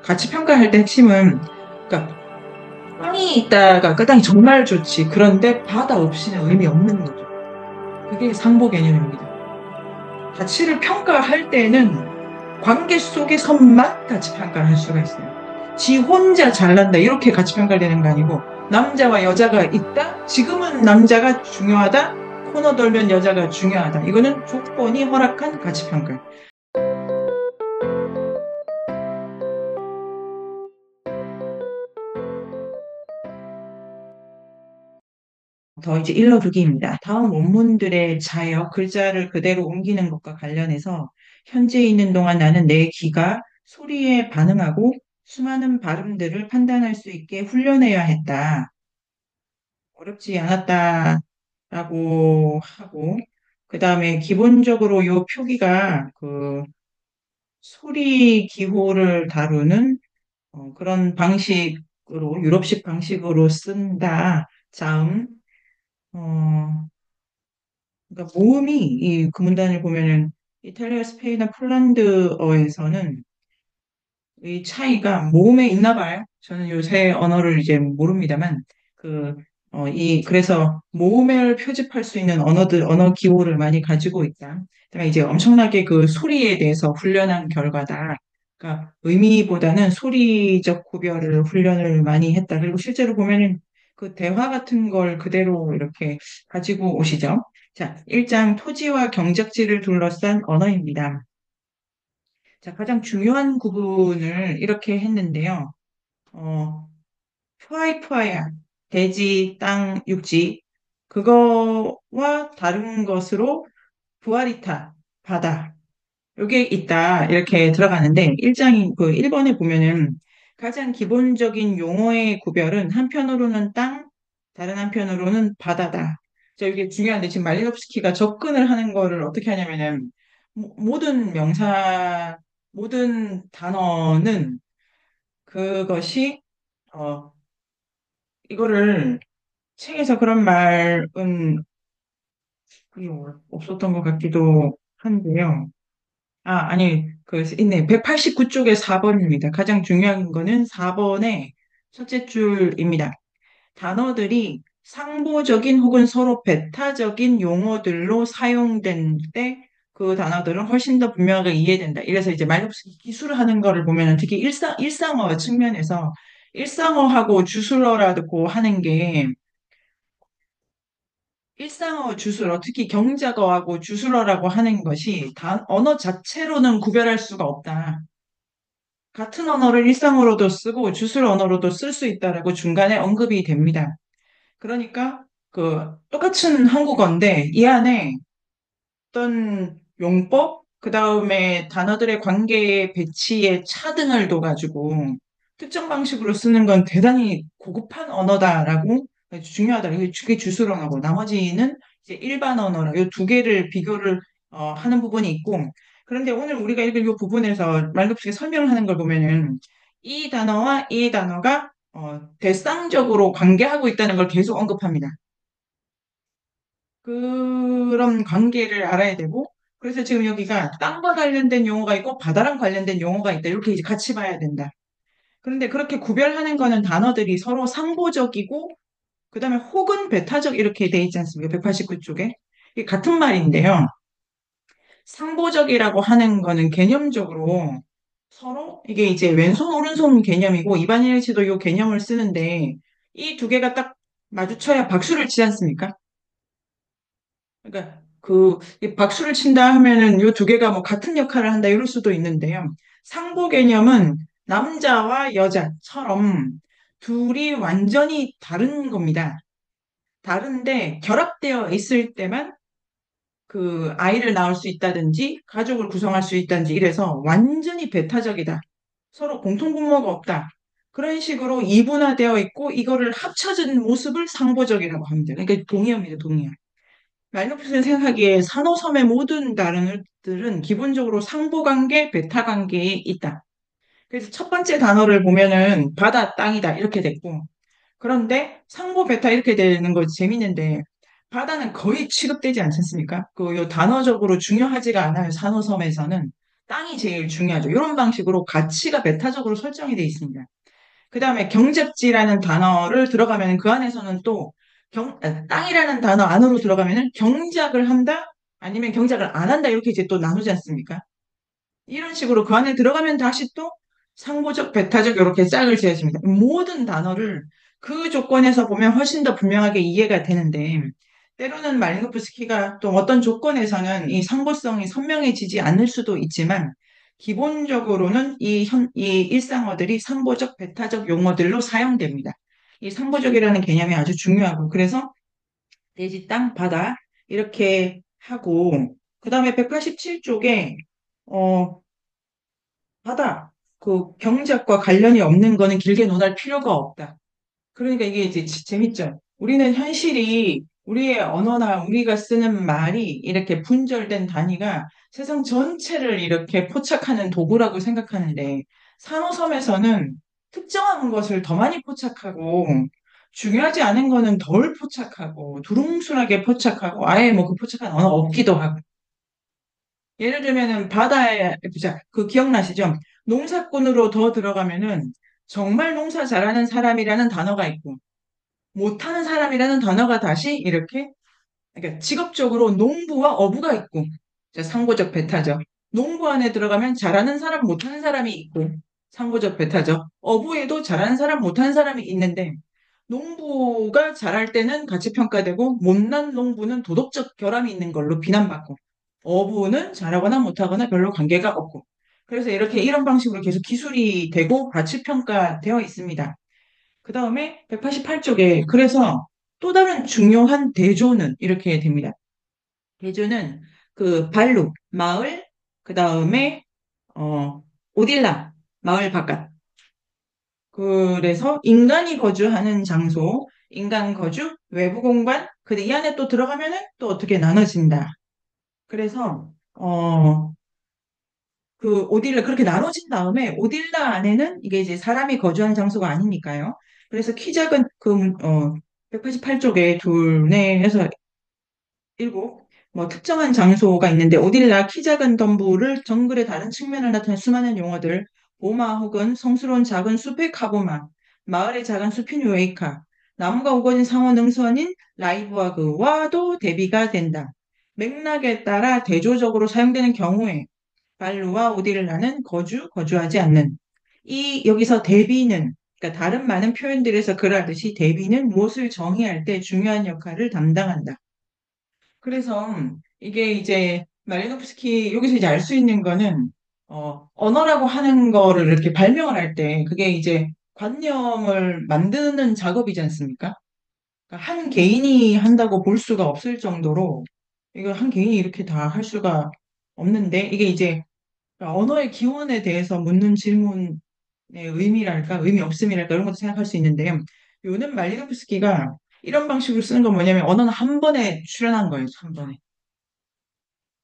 가치 평가할 때 핵심은, 그러니까 땅이 있다가 그 땅이 정말 좋지. 그런데 바다 없이는 의미 없는 거죠. 그게 상보 개념입니다. 가치를 평가할 때는 관계 속에서만 가치 평가를 할 수가 있어요. 지 혼자 잘난다 이렇게 가치 평가를 되는 거 아니고 남자와 여자가 있다. 지금은 남자가 중요하다. 코너 돌면 여자가 중요하다. 이거는 조건이 허락한 가치 평가. 더 이제 일러두기입니다. 다음 원문들의 자역, 글자를 그대로 옮기는 것과 관련해서 현재 있는 동안 나는 내 귀가 소리에 반응하고 수많은 발음들을 판단할 수 있게 훈련해야 했다. 어렵지 않았다라고 하고, 그 다음에 기본적으로 요 표기가 그 소리 기호를 다루는 그런 방식으로, 유럽식 방식으로 쓴다. 자음, 어, 그러니까 모음이 이 그 문단을 보면은 이탈리아, 스페인이나 폴란드어에서는 이 차이가 모음에 있나 봐요. 저는 요새 언어를 이제 모릅니다만 그래서 모음을 표집할 수 있는 언어 기호를 많이 가지고 있다. 그다음에 이제 엄청나게 그 소리에 대해서 훈련한 결과다. 그러니까 의미보다는 소리적 구별을 훈련을 많이 했다. 그리고 실제로 보면은 그 대화 같은 걸 그대로 이렇게 가지고 오시죠. 자, 1장 토지와 경작지를 둘러싼 언어입니다. 자, 가장 중요한 구분을 이렇게 했는데요. 어, 프아이프아야, 대지, 땅, 육지, 그거와 다른 것으로 부아리타, 바다, 요게 있다. 이렇게 들어가는데, 1장인 그 1번에 보면은 가장 기본적인 용어의 구별은 한편으로는 땅, 다른 한편으로는 바다다. 자, 이게 중요한데, 지금 말리nov스키가 접근을 하는 거를 어떻게 하냐면은, 모든 명사, 모든 단어는 그것이, 어, 이거를 책에서 그런 말은 그게 없었던 것 같기도 한데요. 아니, 있네. 189쪽에 4번입니다. 가장 중요한 거는 4번의 첫째 줄입니다. 단어들이 상보적인 혹은 서로 배타적인 용어들로 사용된 때 그 단어들은 훨씬 더 분명하게 이해된다. 이래서 이제 말없이 기술을 하는 거를 보면 특히 일상어 측면에서 일상어하고 주술어라고 하는 게 일상어, 주술어, 특히 경작어하고 주술어라고 하는 것이 언어 자체로는 구별할 수가 없다. 같은 언어를 일상어로도 쓰고 주술 언어로도 쓸 수 있다라고 중간에 언급이 됩니다. 그러니까 그 똑같은 한국어인데 이 안에 어떤 용법, 그 다음에 단어들의 관계 배치의 차등을 둬가지고 특정 방식으로 쓰는 건 대단히 고급한 언어다라고 아주 중요하다. 그게 주술 언어고 나머지는 이제 일반 언어라. 이 두 개를 비교를 하는 부분이 있고 그런데 오늘 우리가 읽을 이 부분에서 말급식에 설명을 하는 걸 보면은 이 단어와 이 단어가 대쌍적으로 관계하고 있다는 걸 계속 언급합니다. 그런 관계를 알아야 되고, 그래서 지금 여기가 땅과 관련된 용어가 있고 바다랑 관련된 용어가 있다. 이렇게 이제 같이 봐야 된다. 그런데 그렇게 구별하는 거는 단어들이 서로 상보적이고, 그 다음에 혹은 배타적 이렇게 돼 있지 않습니까? 189쪽에. 이게 같은 말인데요. 상보적이라고 하는 거는 개념적으로 서로 이게 이제 왼손, 오른손 개념이고, 이반일치도 이 개념을 쓰는데, 이 두 개가 딱 마주쳐야 박수를 치지 않습니까? 그러니까 이 박수를 친다 하면은 요 두 개가 뭐 같은 역할을 한다 이럴 수도 있는데요. 상보 개념은 남자와 여자처럼 둘이 완전히 다른 겁니다. 다른데 결합되어 있을 때만 그 아이를 낳을 수 있다든지 가족을 구성할 수 있다든지 이래서 완전히 배타적이다. 서로 공통분모가 없다. 그런 식으로 이분화되어 있고 이거를 합쳐진 모습을 상보적이라고 합니다. 그러니까 동의어입니다, 동의어. 말로프는 생각하기에 산호섬의 모든 단어들은 기본적으로 상보관계, 배타관계에 있다. 그래서 첫 번째 단어를 보면은 바다, 땅이다 이렇게 됐고 그런데 상보, 배타 이렇게 되는 거 재밌는데 바다는 거의 취급되지 않지 않습니까? 요 단어적으로 중요하지가 않아요. 산호섬에서는. 땅이 제일 중요하죠. 이런 방식으로 가치가 배타적으로 설정이 돼 있습니다. 그 다음에 경제지라는 단어를 들어가면 그 안에서는 또 땅이라는 단어 안으로 들어가면은 경작을 한다? 아니면 경작을 안 한다? 이렇게 이제 또 나누지 않습니까? 이런 식으로 그 안에 들어가면 다시 또 상보적, 배타적 이렇게 짝을 지어집니다. 모든 단어를 그 조건에서 보면 훨씬 더 분명하게 이해가 되는데 때로는 말리노프스키가 또 어떤 조건에서는 이 상보성이 선명해지지 않을 수도 있지만 기본적으로는 이 일상어들이 상보적, 배타적 용어들로 사용됩니다. 이 상보적이라는 개념이 아주 중요하고 그래서 대지, 땅, 바다 이렇게 하고 그 다음에 187쪽에 바다, 그 경제학과 관련이 없는 거는 길게 논할 필요가 없다. 그러니까 이게 이제 재밌죠. 우리는 현실이 우리의 언어나 우리가 쓰는 말이 이렇게 분절된 단위가 세상 전체를 이렇게 포착하는 도구라고 생각하는데 산호섬에서는 특정한 것을 더 많이 포착하고 중요하지 않은 거는 덜 포착하고 두루뭉술하게 포착하고 아예 뭐 그 포착한 언어 없기도 하고 예를 들면은 바다에 보자 그 기억나시죠? 농사꾼으로 더 들어가면은 정말 농사 잘하는 사람이라는 단어가 있고 못하는 사람이라는 단어가 다시 이렇게 그러니까 직업적으로 농부와 어부가 있고 자, 상고적 배타적 농부 안에 들어가면 잘하는 사람 못하는 사람이 있고 상고적 배타적 어부에도 잘하는 사람 못하는 사람이 있는데 농부가 잘할 때는 가치 평가되고 못난 농부는 도덕적 결함이 있는 걸로 비난받고 어부는 잘하거나 못하거나 별로 관계가 없고 그래서 이렇게 이런 방식으로 계속 기술이 되고 가치 평가되어 있습니다. 그 다음에 188쪽에 그래서 또 다른 중요한 대조는 이렇게 됩니다. 대조는 그 발루, 마을, 그 다음에 오딜라, 마을 바깥. 그래서 인간이 거주하는 장소, 인간 거주, 외부 공간, 근데 이 안에 또 들어가면은 또 어떻게 나눠진다. 그래서 그 오딜라 그렇게 나눠진 다음에 오딜라 안에는 이게 이제 사람이 거주하는 장소가 아니니까요. 그래서 키 작은 그 188쪽에 둘, 넷에서 일곱 뭐 특정한 장소가 있는데 오딜라 키 작은 덤불을 정글의 다른 측면을 나타낸 수많은 용어들 보마 혹은 성스러운 작은 숲의 카보마 마을의 작은 숲인 웨이카 나무가 우거진 상어 능선인 라이브와 그와도 대비가 된다. 맥락에 따라 대조적으로 사용되는 경우에 발루와 오딜라는 거주하지 않는. 여기서 대비는, 그러니까 다른 많은 표현들에서 그러하듯이 대비는 무엇을 정의할 때 중요한 역할을 담당한다. 그래서 이게 이제 말리노프스키 여기서 이제 알 수 있는 거는 언어라고 하는 거를 이렇게 발명을 할 때 그게 이제 관념을 만드는 작업이지 않습니까? 그러니까 한 개인이 한다고 볼 수가 없을 정도로 이거 한 개인이 이렇게 다 할 수가 없는데 이게 이제 그러니까 언어의 기원에 대해서 묻는 질문의 의미랄까, 의미 없음이랄까 이런 것도 생각할 수 있는데 요는 말리노프스키가 이런 방식으로 쓰는 건 뭐냐면 언어는 한 번에 출현한 거예요, 한 번에.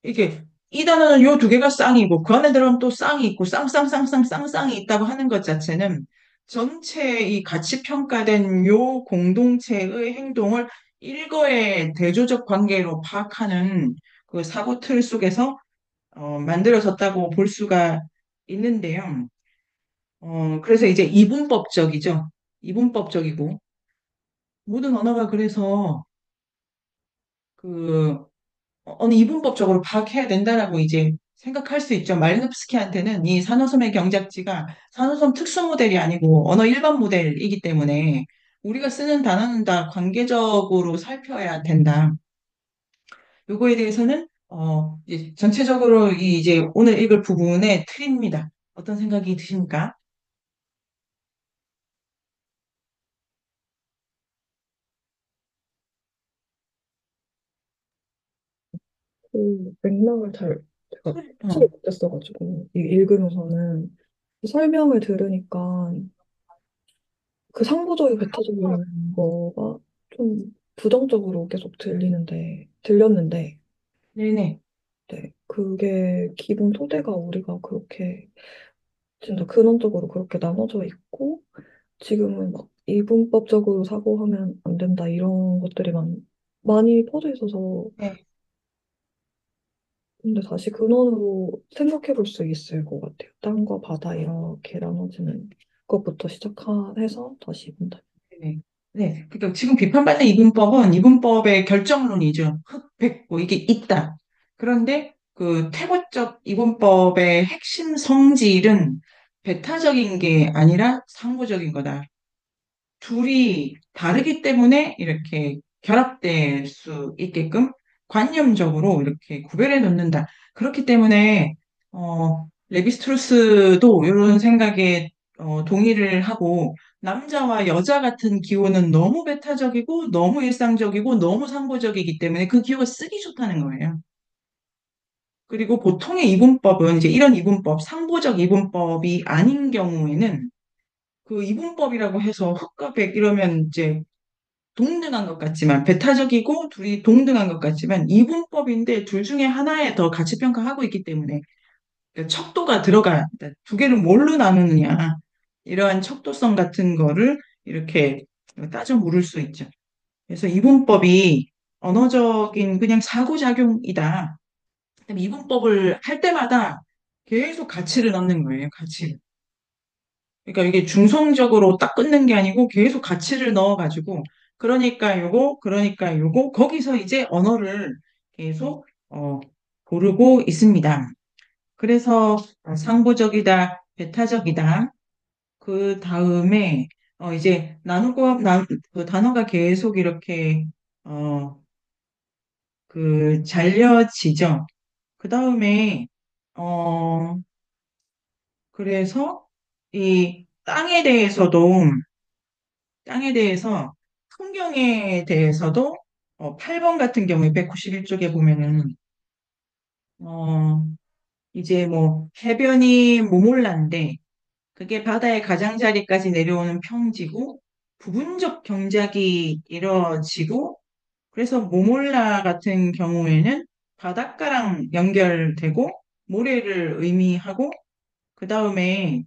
이게 이 단어는 요 두 개가 쌍이고 그 안에 들어가면 또 쌍이 있고 쌍쌍쌍쌍쌍쌍이 있다고 하는 것 자체는 전체 이 가치 평가된 요 공동체의 행동을 일거의 대조적 관계로 파악하는 그 사고 틀 속에서 만들어졌다고 볼 수가 있는데요. 그래서 이제 이분법적이죠. 이분법적이고 모든 언어가 그래서 그 어느 이분법적으로 파악해야 된다라고 이제 생각할 수 있죠. 말리노프스키한테는 이 산호섬의 경작지가 산호섬 특수 모델이 아니고 언어 일반 모델이기 때문에 우리가 쓰는 단어는 다 관계적으로 살펴야 된다. 요거에 대해서는 이제 전체적으로 이제 오늘 읽을 부분의 틀입니다. 어떤 생각이 드십니까? 그 맥락을 제가 파악을 어, 못했어가지고 읽으면서는 설명을 들으니까 그 상부적이 배타적인 거가 좀 부정적으로 계속 들렸는데 네네. 네, 그게 기본 토대가 우리가 그렇게 진짜 근원적으로 그렇게 나눠져 있고 지금은 막 이분법적으로 사고하면 안 된다 이런 것들이 많이 퍼져 있어서 네. 근데 다시 근원으로 생각해 볼 수 있을 것 같아요. 땅과 바다 이렇게 나눠지는 것부터 시작해서 다시 본다. 네. 네. 그러니까 지금 비판받는 이분법은 이분법의 결정론이죠. 흑백, 뭐 이게 있다. 그런데 그 태고적 이분법의 핵심 성질은 배타적인 게 아니라 상호적인 거다. 둘이 다르기 때문에 이렇게 결합될 수 있게끔 관념적으로 이렇게 구별해 놓는다. 그렇기 때문에 레비스트루스도 이런 생각에 동의를 하고 남자와 여자 같은 기호는 너무 배타적이고 너무 일상적이고 너무 상호적이기 때문에 그 기호가 쓰기 좋다는 거예요. 그리고 보통의 이분법은 이제 이런 이분법, 상보적 이분법이 아닌 경우에는 그 이분법이라고 해서 흑과 백 이러면 이제 동등한 것 같지만 배타적이고 둘이 동등한 것 같지만 이분법인데 둘 중에 하나에 더 가치 평가하고 있기 때문에 그러니까 척도가 들어가 그러니까 두 개를 뭘로 나누느냐 이러한 척도성 같은 거를 이렇게 따져 물을 수 있죠. 그래서 이분법이 언어적인 그냥 상호작용이다. 그다음에 이분법을 할 때마다 계속 가치를 넣는 거예요. 가치를. 그러니까 이게 중성적으로 딱 끊는 게 아니고 계속 가치를 넣어가지고 그러니까 요거 거기서 이제 언어를 계속 고르고 있습니다. 그래서 상보적이다, 배타적이다. 그 다음에 이제 그 단어가 계속 이렇게 어, 그 잘려지죠. 그 다음에 어, 그래서 이 땅에 대해서 풍경에 대해서도 8번 같은 경우에 191쪽에 보면은 어, 이제 뭐 해변이 모몰란데 그게 바다의 가장자리까지 내려오는 평지고 부분적 경작이 이뤄지고 그래서 모몰라 같은 경우에는 바닷가랑 연결되고 모래를 의미하고 그 다음에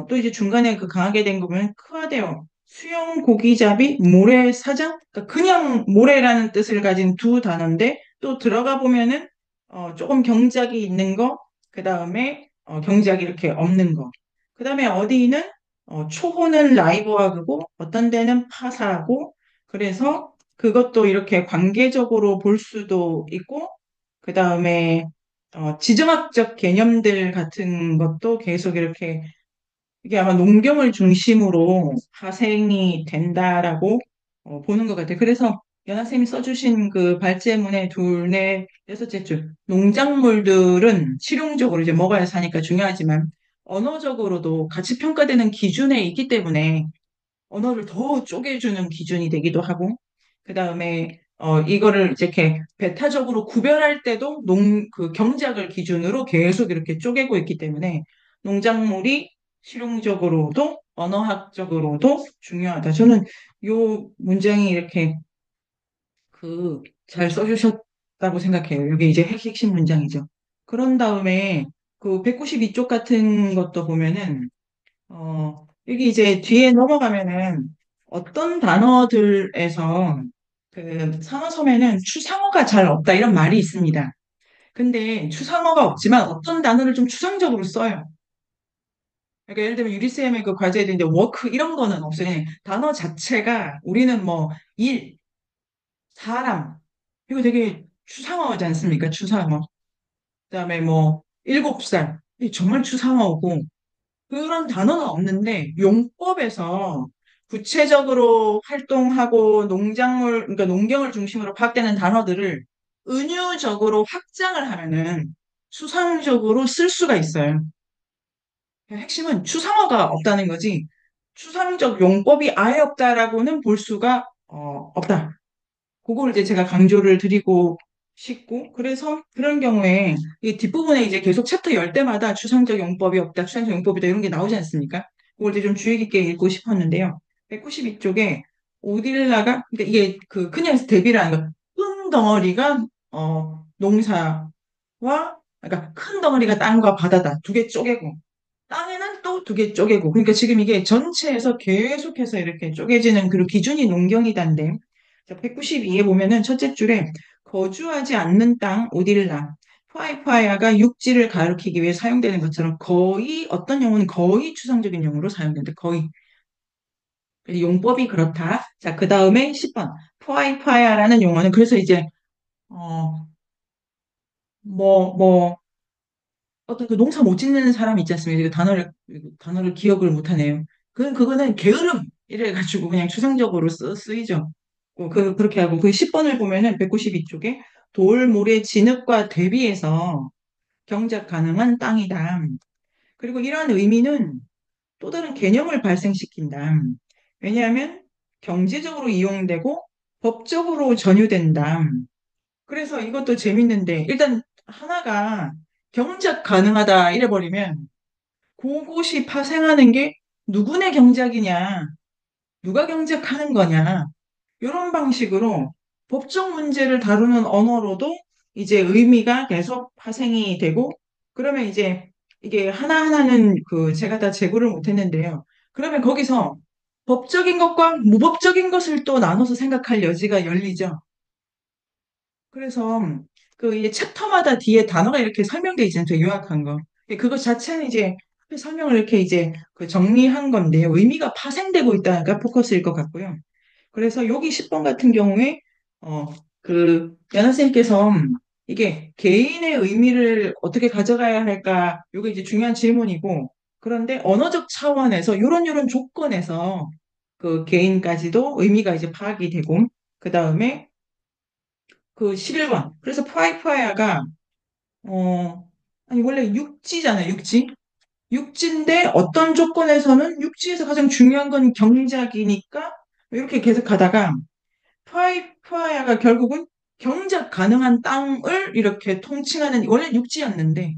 또 이제 중간에 그 강하게 된 거 보면 크아데오 수영 고기잡이 모래사장 그러니까 그냥 모래라는 뜻을 가진 두 단어인데 또 들어가 보면은 조금 경작이 있는 거 그 다음에 경작이 이렇게 없는 거 그 다음에 어디는 초호는 라이브하고 어떤 데는 파사하고 그래서 그것도 이렇게 관계적으로 볼 수도 있고 그 다음에 지정학적 개념들 같은 것도 계속 이렇게 이게 아마 농경을 중심으로 파생이 된다라고 보는 것 같아요. 그래서 연하쌤이 써주신 그 발제문의 둘, 넷, 여섯째 줄 농작물들은 실용적으로 이제 먹어야 사니까 중요하지만 언어적으로도 가치 평가되는 기준에 있기 때문에 언어를 더 쪼개주는 기준이 되기도 하고, 그 다음에, 이거를 이제 이렇게 배타적으로 구별할 때도 그 경작을 기준으로 계속 이렇게 쪼개고 있기 때문에 농작물이 실용적으로도 언어학적으로도 중요하다. 저는 요 문장이 이렇게 잘 써주셨다고 생각해요. 이게 이제 핵심 문장이죠. 그런 다음에 그 192쪽 같은 것도 보면은 여기 이제 뒤에 넘어가면은 어떤 단어들에서 그 상어섬에는 추상어가 잘 없다 이런 말이 있습니다. 근데 추상어가 없지만 어떤 단어를 좀 추상적으로 써요. 그러니까 예를 들면 유리쌤의 그 과제에 있는데 워크 이런 거는 없어요. 그냥 단어 자체가 우리는 뭐 일, 사람 이거 되게 추상어지 않습니까? 추상어. 그다음에 뭐 7살 이 정말 추상어고 그런 단어는 없는데 용법에서 구체적으로 활동하고 그러니까 농경을 중심으로 파악되는 단어들을 은유적으로 확장을 하면은 추상적으로 쓸 수가 있어요. 핵심은 추상어가 없다는 거지. 추상적 용법이 아예 없다라고는 볼 수가 없다. 그걸 이제 제가 강조를 드리고 싶고, 그래서 그런 경우에 이 뒷부분에 이제 계속 챕터 열 때마다 추상적 용법이 없다, 추상적 용법이다 이런 게 나오지 않습니까? 그걸 이제 좀 주의 깊게 읽고 싶었는데요. 192쪽에 오딜라가, 그러니까 이게 그 그냥 대비라는 거, 큰 덩어리가 농사와, 그러니까 큰 덩어리가 땅과 바다다. 두 개 쪼개고, 땅에는 또 두 개 쪼개고. 그러니까 지금 이게 전체에서 계속해서 이렇게 쪼개지는 그 기준이 농경이단데, 192에 보면은 첫째 줄에 거주하지 않는 땅 오딜라, 파이파이아가 육지를 가리키기 위해 사용되는 것처럼 거의 어떤 용어는 거의 추상적인 용어로 사용되는데 거의 용법이 그렇다. 자, 그 다음에 10번. 파이파이아라는 용어는 그래서 이제 어, 뭐 어떤 그 농사 못 짓는 사람 있지 않습니까? 그 단어를 기억을 못 하네요. 그거는 게으름 이래가지고 그냥 추상적으로 쓰이죠. 그렇게 하고 그 10번을 보면은 192쪽에 돌, 모래, 진흙과 대비해서 경작 가능한 땅이다. 그리고 이러한 의미는 또 다른 개념을 발생시킨다. 왜냐하면 경제적으로 이용되고 법적으로 전유된다. 그래서 이것도 재밌는데 일단 하나가 경작 가능하다 이래버리면 그곳이 파생하는 게 누구네 경작이냐, 누가 경작하는 거냐 이런 방식으로 법적 문제를 다루는 언어로도 이제 의미가 계속 파생이 되고 그러면 이제 이게 하나하나는 그 제가 다 재고를 못했는데요. 그러면 거기서 법적인 것과 무법적인 것을 또 나눠서 생각할 여지가 열리죠. 그래서 그 이제 챕터마다 뒤에 단어가 이렇게 설명돼 있잖아요. 저 요약한 거. 그거 자체는 이제 설명을 이렇게 이제 그 정리한 건데 의미가 파생되고 있다가 포커스일 것 같고요. 그래서 여기 10번 같은 경우에 어 연하 쌤께서 이게 개인의 의미를 어떻게 가져가야 할까? 이게 이제 중요한 질문이고 그런데 언어적 차원에서 요런 조건에서 그 개인까지도 의미가 이제 파악이 되고 그 다음에 그 11번. 그래서 프라이프라이아가 아니 원래 육지잖아요, 육지. 육지인데 어떤 조건에서는 육지에서 가장 중요한 건 경작이니까 이렇게 계속 가다가 프라이프라이아가 결국은 경작 가능한 땅을 이렇게 통칭하는 원래 육지였는데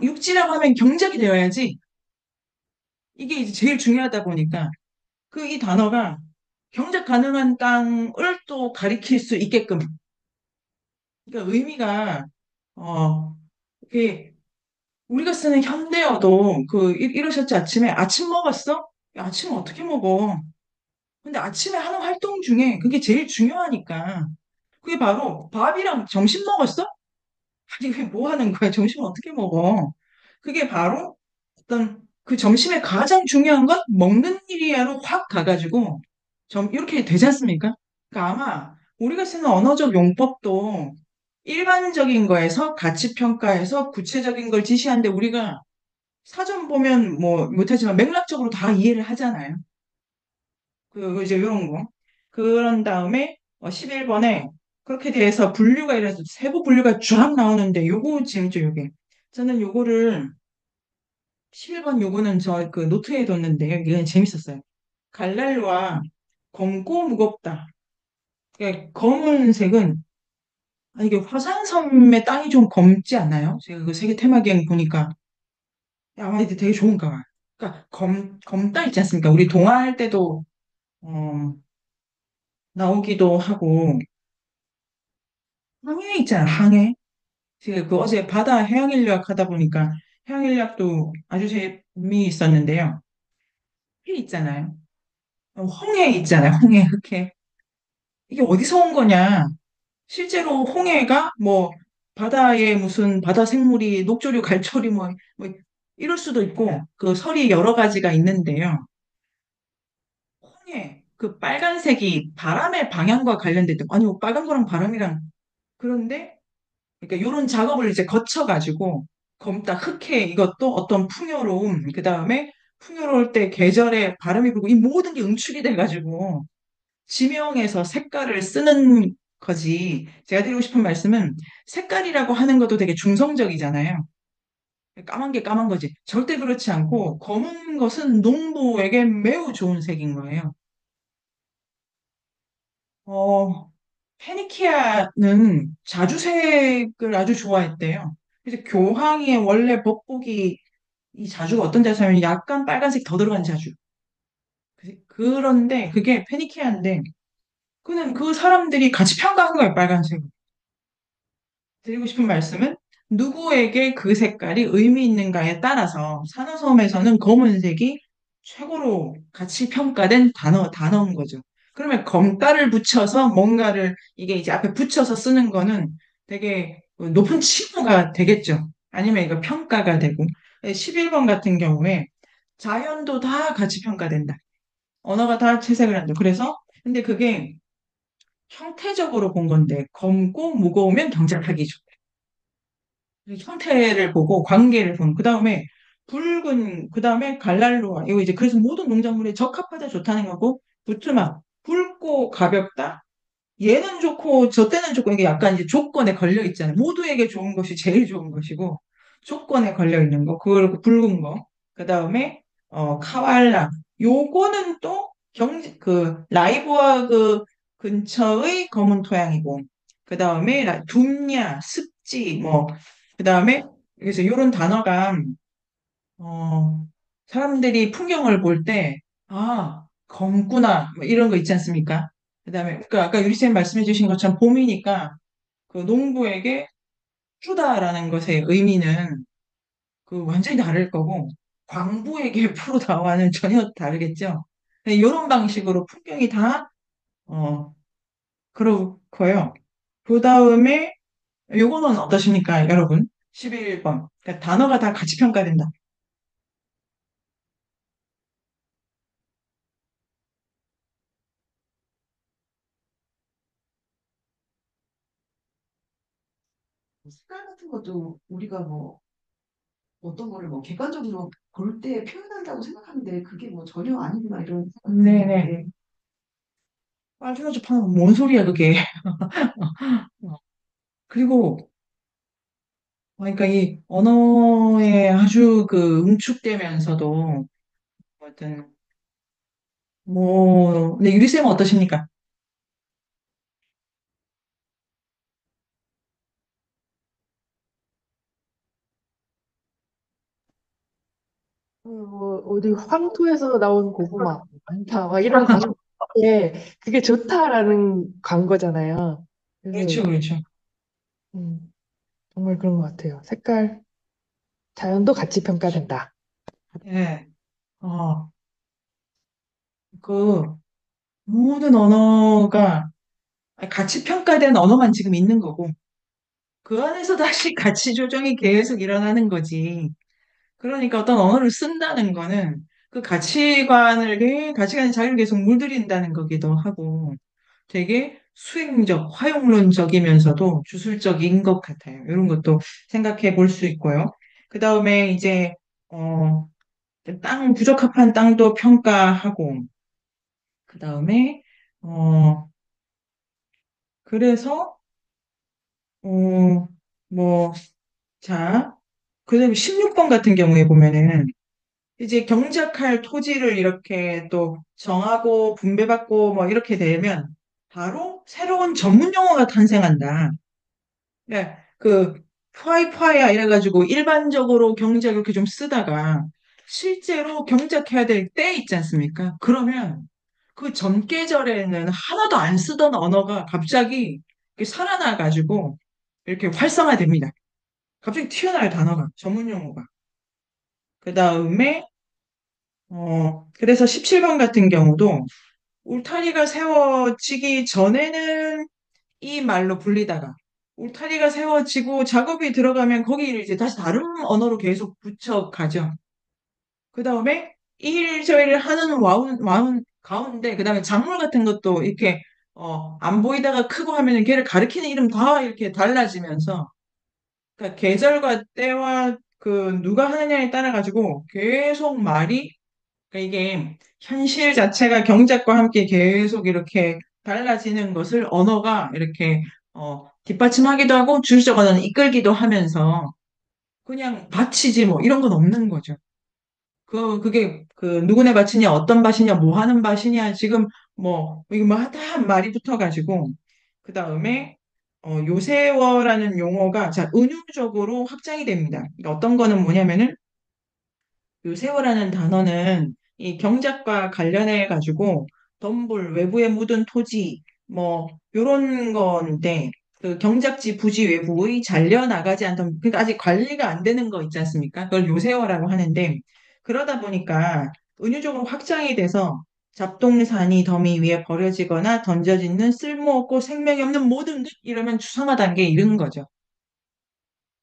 육지라고 하면 경작이 되어야지 이게 이제 제일 중요하다 보니까 그 이 단어가 경작 가능한 땅을 또 가리킬 수 있게끔 그러니까 의미가 이게 우리가 쓰는 현대어도 이러셨지 아침에 아침 먹었어? 야, 아침 어떻게 먹어? 근데 아침에 하는 활동 중에 그게 제일 중요하니까 그게 바로 밥이랑 점심 먹었어? 아니 왜 뭐 하는 거야? 점심 어떻게 먹어? 그게 바로 어떤 그 점심에 가장 중요한 건 먹는 일이야로 확 가가지고 이렇게 되지 않습니까? 그러니까 아마 우리가 쓰는 언어적 용법도 일반적인 거에서 가치평가에서 구체적인 걸 지시하는데 우리가 사전 보면 뭐 못하지만 맥락적으로 다 이해를 하잖아요. 이제 이런 거. 그런 다음에 11번에 그렇게 돼서 분류가 이래서 세부 분류가 쫙 나오는데 요거 재밌죠, 요게. 저는 요거를 11번 요거는 저 그 노트에 뒀는데요. 이건 재밌었어요. 갈랄로와 검고 무겁다. 그러니까 검은색은 이게 화산섬의 땅이 좀 검지 않나요? 제가 그 세계 테마기행 보니까 아마 이제 되게 좋은가 봐요. 그러니까 검다 있지 않습니까? 우리 동화할 때도 어, 나오기도 하고 항해 있잖아요. 항해. 제가 그 어제 바다 해양인류학 하다 보니까 해양인류학도 아주 재미있었는데요. 해 있잖아요. 홍해 있잖아요. 홍해, 흑해. 이게 어디서 온 거냐? 실제로 홍해가 뭐 바다에 무슨 바다 생물이 녹조류, 갈초리 뭐 이럴 수도 있고 그 설이 여러 가지가 있는데요. 홍해 그 빨간색이 바람의 방향과 관련됐다. 아니 뭐 빨간 거랑 바람이랑 그런데 그러니까 이런 작업을 이제 거쳐가지고 검다 흑해 이것도 어떤 풍요로움 그 다음에 풍요로울 때 계절에 바람이 불고 이 모든 게 응축이 돼가지고 지명에서 색깔을 쓰는 거지. 제가 드리고 싶은 말씀은 색깔이라고 하는 것도 되게 중성적이잖아요. 까만 게 까만 거지. 절대 그렇지 않고 검은 것은 농부에게 매우 좋은 색인 거예요. 어, 페니키아는 자주색을 아주 좋아했대요. 그래서 교황의 원래 법복이 이 자주가 어떤 자주냐면 약간 빨간색 더 들어간 자주. 그런데 그게 페니키아인데 그는 그 사람들이 같이 평가한 거예요, 빨간색. 드리고 싶은 말씀은 누구에게 그 색깔이 의미 있는가에 따라서 산호섬에서는 검은색이 최고로 가치 평가된 단어인 거죠. 그러면 검가를 붙여서 뭔가를 이게 이제 앞에 붙여서 쓰는 거는 되게 높은 칭호가 되겠죠. 아니면 이거 평가가 되고. 11번 같은 경우에 자연도 다 가치 평가된다. 언어가 다 채색을 한다. 그래서 근데 그게 형태적으로 본 건데 검고 무거우면 경작하기 좋다. 형태를 보고 관계를 보는. 그다음에 붉은 그다음에 갈랄로아 이거 이제 그래서 모든 농작물에 적합하다 좋다는 거고 부트막 붉고 가볍다. 얘는 좋고 저 때는 좋고 이게 약간 이제 조건에 걸려 있잖아요. 모두에게 좋은 것이 제일 좋은 것이고 조건에 걸려 있는 거 그걸 붉은 거. 그다음에 카왈라 요거는 또 그 라이브워그 근처의 검은 토양이고 그다음에 둠냐 습지 뭐 그다음에 그래서 요런 단어가 어 사람들이 풍경을 볼 때 아 검구나 뭐 이런 거 있지 않습니까? 그다음에 그 아까 유리쌤 말씀해 주신 것처럼 봄이니까 그 농부에게 푸르다라는 것의 의미는 그 완전히 다를 거고 광부에게 푸르다와는 전혀 다르겠죠. 이런 방식으로 풍경이 다 그렇고요. 그 다음에 요거는 어떠십니까, 여러분? 11번. 그러니까 단어가 다 같이 평가된다. 색깔 같은 것도 우리가 뭐 어떤 거를 뭐 객관적으로 볼 때 표현한다고 생각하는데 그게 뭐 전혀 아니구나 이런 생각이 네네. 드는데 빨주노초 파는 뭔 소리야, 그게. 그리고 그러니까 이 언어에 아주 그 응축되면서도 어떤 뭐 네, 유리쌤은 어떠십니까? 뭐 어디 황토에서 나온 고구마 많다 막 이런 광고에 그게 좋다라는 광고잖아요. 그렇죠, 그래서 그렇죠. 음, 정말 그런 것 같아요. 색깔, 자연도 같이 평가된다. 예. 어, 그 모든 언어가 가치 평가된 언어만 지금 있는 거고 그 안에서 다시 가치 조정이 계속 일어나는 거지. 그러니까 어떤 언어를 쓴다는 거는 그 가치관의 자유를 계속 물들인다는 거기도 하고 되게 수행적, 활용론적이면서도 주술적인 것 같아요. 이런 것도 생각해 볼 수 있고요. 그 다음에 이제, 어, 부적합한 땅도 평가하고, 그 다음에, 어, 그래서, 어, 뭐, 자, 그 다음에 16번 같은 경우에 보면은, 이제 경작할 토지를 이렇게 또 정하고 분배받고 뭐 이렇게 되면 바로 새로운 전문 용어가 탄생한다. 네, 그 푸아이푸아야 이래가지고 일반적으로 경작 이렇게 좀 쓰다가 실제로 경작해야 될 때 있지 않습니까? 그러면 그 전 계절에는 하나도 안 쓰던 언어가 갑자기 이렇게 살아나가지고 이렇게 활성화됩니다. 갑자기 튀어나올 단어가 전문 용어가. 그 다음에 그래서 17번 같은 경우도 울타리가 세워지기 전에는 이 말로 불리다가 울타리가 세워지고 작업이 들어가면 거기를 이제 다시 다른 언어로 계속 붙여가죠. 그 다음에 일저일을 하는 가운데 그 다음에 작물 같은 것도 이렇게 안 보이다가 크고 하면은 걔를 가리키는 이름 다 이렇게 달라지면서 그러니까 계절과 때와 그 누가 하느냐에 따라 가지고 계속 말이 그러니까 이게 현실 자체가 경작과 함께 계속 이렇게 달라지는 것을 언어가 이렇게 뒷받침하기도 하고 주시적 언어는 이끌기도 하면서 그냥 밭이지 뭐 이런 건 없는 거죠. 그게 그 누구네 밭이냐 어떤 밭이냐 뭐 하는 밭이냐 지금 뭐 이거 뭐다 말이 붙어가지고 그 다음에 요새어라는 용어가 자 은유적으로 확장이 됩니다. 그러니까 어떤 거는 뭐냐면은 요새어라는 단어는 이 경작과 관련해 가지고 덤불, 외부에 묻은 토지, 뭐 요런 건데 그 경작지 부지 외부의 잘려 나가지 않던 그러니까 아직 관리가 안 되는 거 있지 않습니까? 그걸 요새어라고 하는데 그러다 보니까 은유적으로 확장이 돼서 잡동사니 더미 위에 버려지거나 던져지는 쓸모없고 생명이 없는 모든 것 이러면 추상화 단계에 이르는 거죠.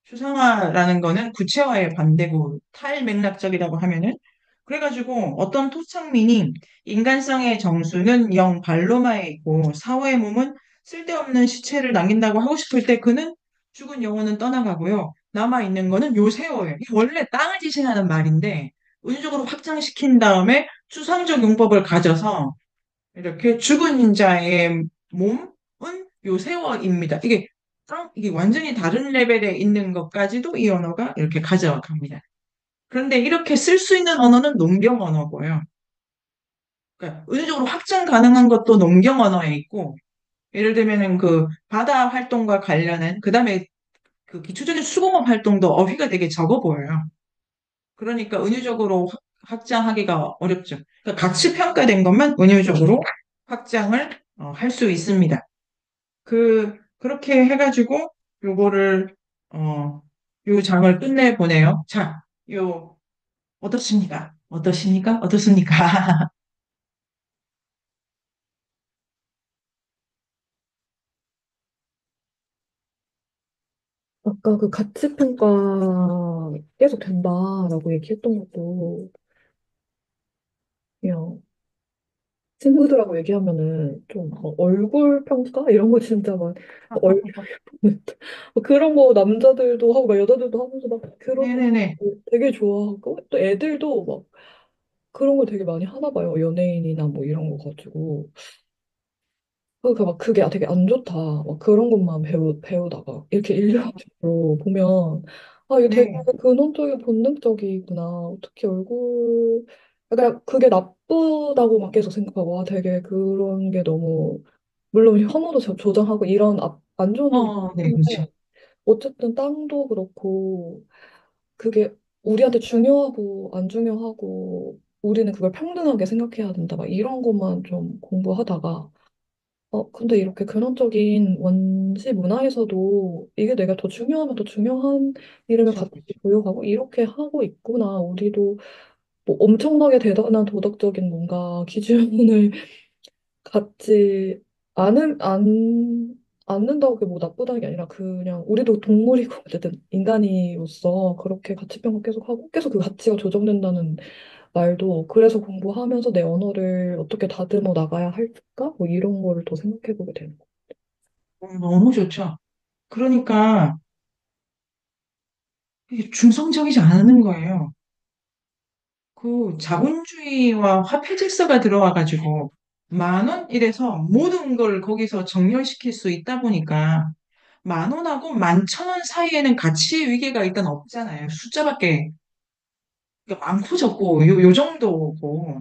추상화라는 거는 구체화의 반대고 탈맥락적이라고 하면은 그래가지고 어떤 토착민이 인간성의 정수는 영 발로마에 있고 사후의 몸은 쓸데없는 시체를 남긴다고 하고 싶을 때 그는 죽은 영혼은 떠나가고요. 남아있는 거는 요새어예요. 이게 원래 땅을 지칭하는 말인데 은유적으로 확장시킨 다음에 추상적 용법을 가져서 이렇게 죽은 자의 몸은 요새어입니다. 이게 완전히 다른 레벨에 있는 것까지도 이 언어가 이렇게 가져갑니다. 그런데 이렇게 쓸 수 있는 언어는 농경 언어고요. 그러니까 의도적으로 확장 가능한 것도 농경 언어에 있고, 예를 들면은 그 바다 활동과 관련한, 그 다음에 그 기초적인 수공업 활동도 어휘가 되게 적어 보여요. 그러니까 은유적으로 확장하기가 어렵죠. 그러니까 가치 평가된 것만 은유적으로 확장을 할 수 있습니다. 그렇게 해가지고 요거를 요 장을 끝내보네요. 자, 요 어떻습니까? 어떠십니까? 어떻습니까? 아까 그 가치평가 계속 된다라고 얘기했던 것도 그냥 친구들하고 얘기하면은 좀 얼굴 평가 이런 거 진짜 막 얼굴 그런 거 남자들도 하고 막 여자들도 하면서 막 그런 거 네네네. 되게 좋아하고 또 애들도 막 그런 걸 되게 많이 하나 봐요. 연예인이나 뭐 이런 거 가지고. 그러니까 막 그게 되게 안 좋다. 막 그런 것만 배우다가 이렇게 일반적으로 보면 아, 이거 되게 네. 근원적이고 본능적이구나. 어떻게 얼굴 그러니까 그게 나쁘다고 막 계속 생각하고 아, 되게 그런 게 너무 물론 혐오도 조장하고 이런 안 좋은 점이 네, 그렇죠. 있는데 어쨌든 땅도 그렇고 그게 우리한테 중요하고 안 중요하고 우리는 그걸 평등하게 생각해야 된다. 막 이런 것만 좀 공부하다가 근데 이렇게 근원적인 원시 문화에서도 이게 내가 더 중요하면 더 중요한 이름을 그렇죠, 같이 그렇죠. 보여가고 이렇게 하고 있구나. 우리도 뭐 엄청나게 대단한 도덕적인 뭔가 기준을 갖지 않는다고 그게 뭐 나쁘다는 게 아니라 그냥 우리도 동물이고 어쨌든 인간으로서 그렇게 가치평가 계속 하고 계속 그 가치가 조정된다는 말도 그래서 공부하면서 내 언어를 어떻게 다듬어 나가야 할까? 뭐 이런 거를 더 생각해 보게 되는 거. 너무 좋죠. 그러니까 이게 중성적이지 않은 거예요. 그 자본주의와 화폐 질서가 들어와가지고 10,000원 이래서 모든 걸 거기서 정렬시킬 수 있다 보니까 10,000원하고 11,000원 사이에는 가치 위계가 일단 없잖아요. 숫자밖에 그러니까 많고 적고 요 정도고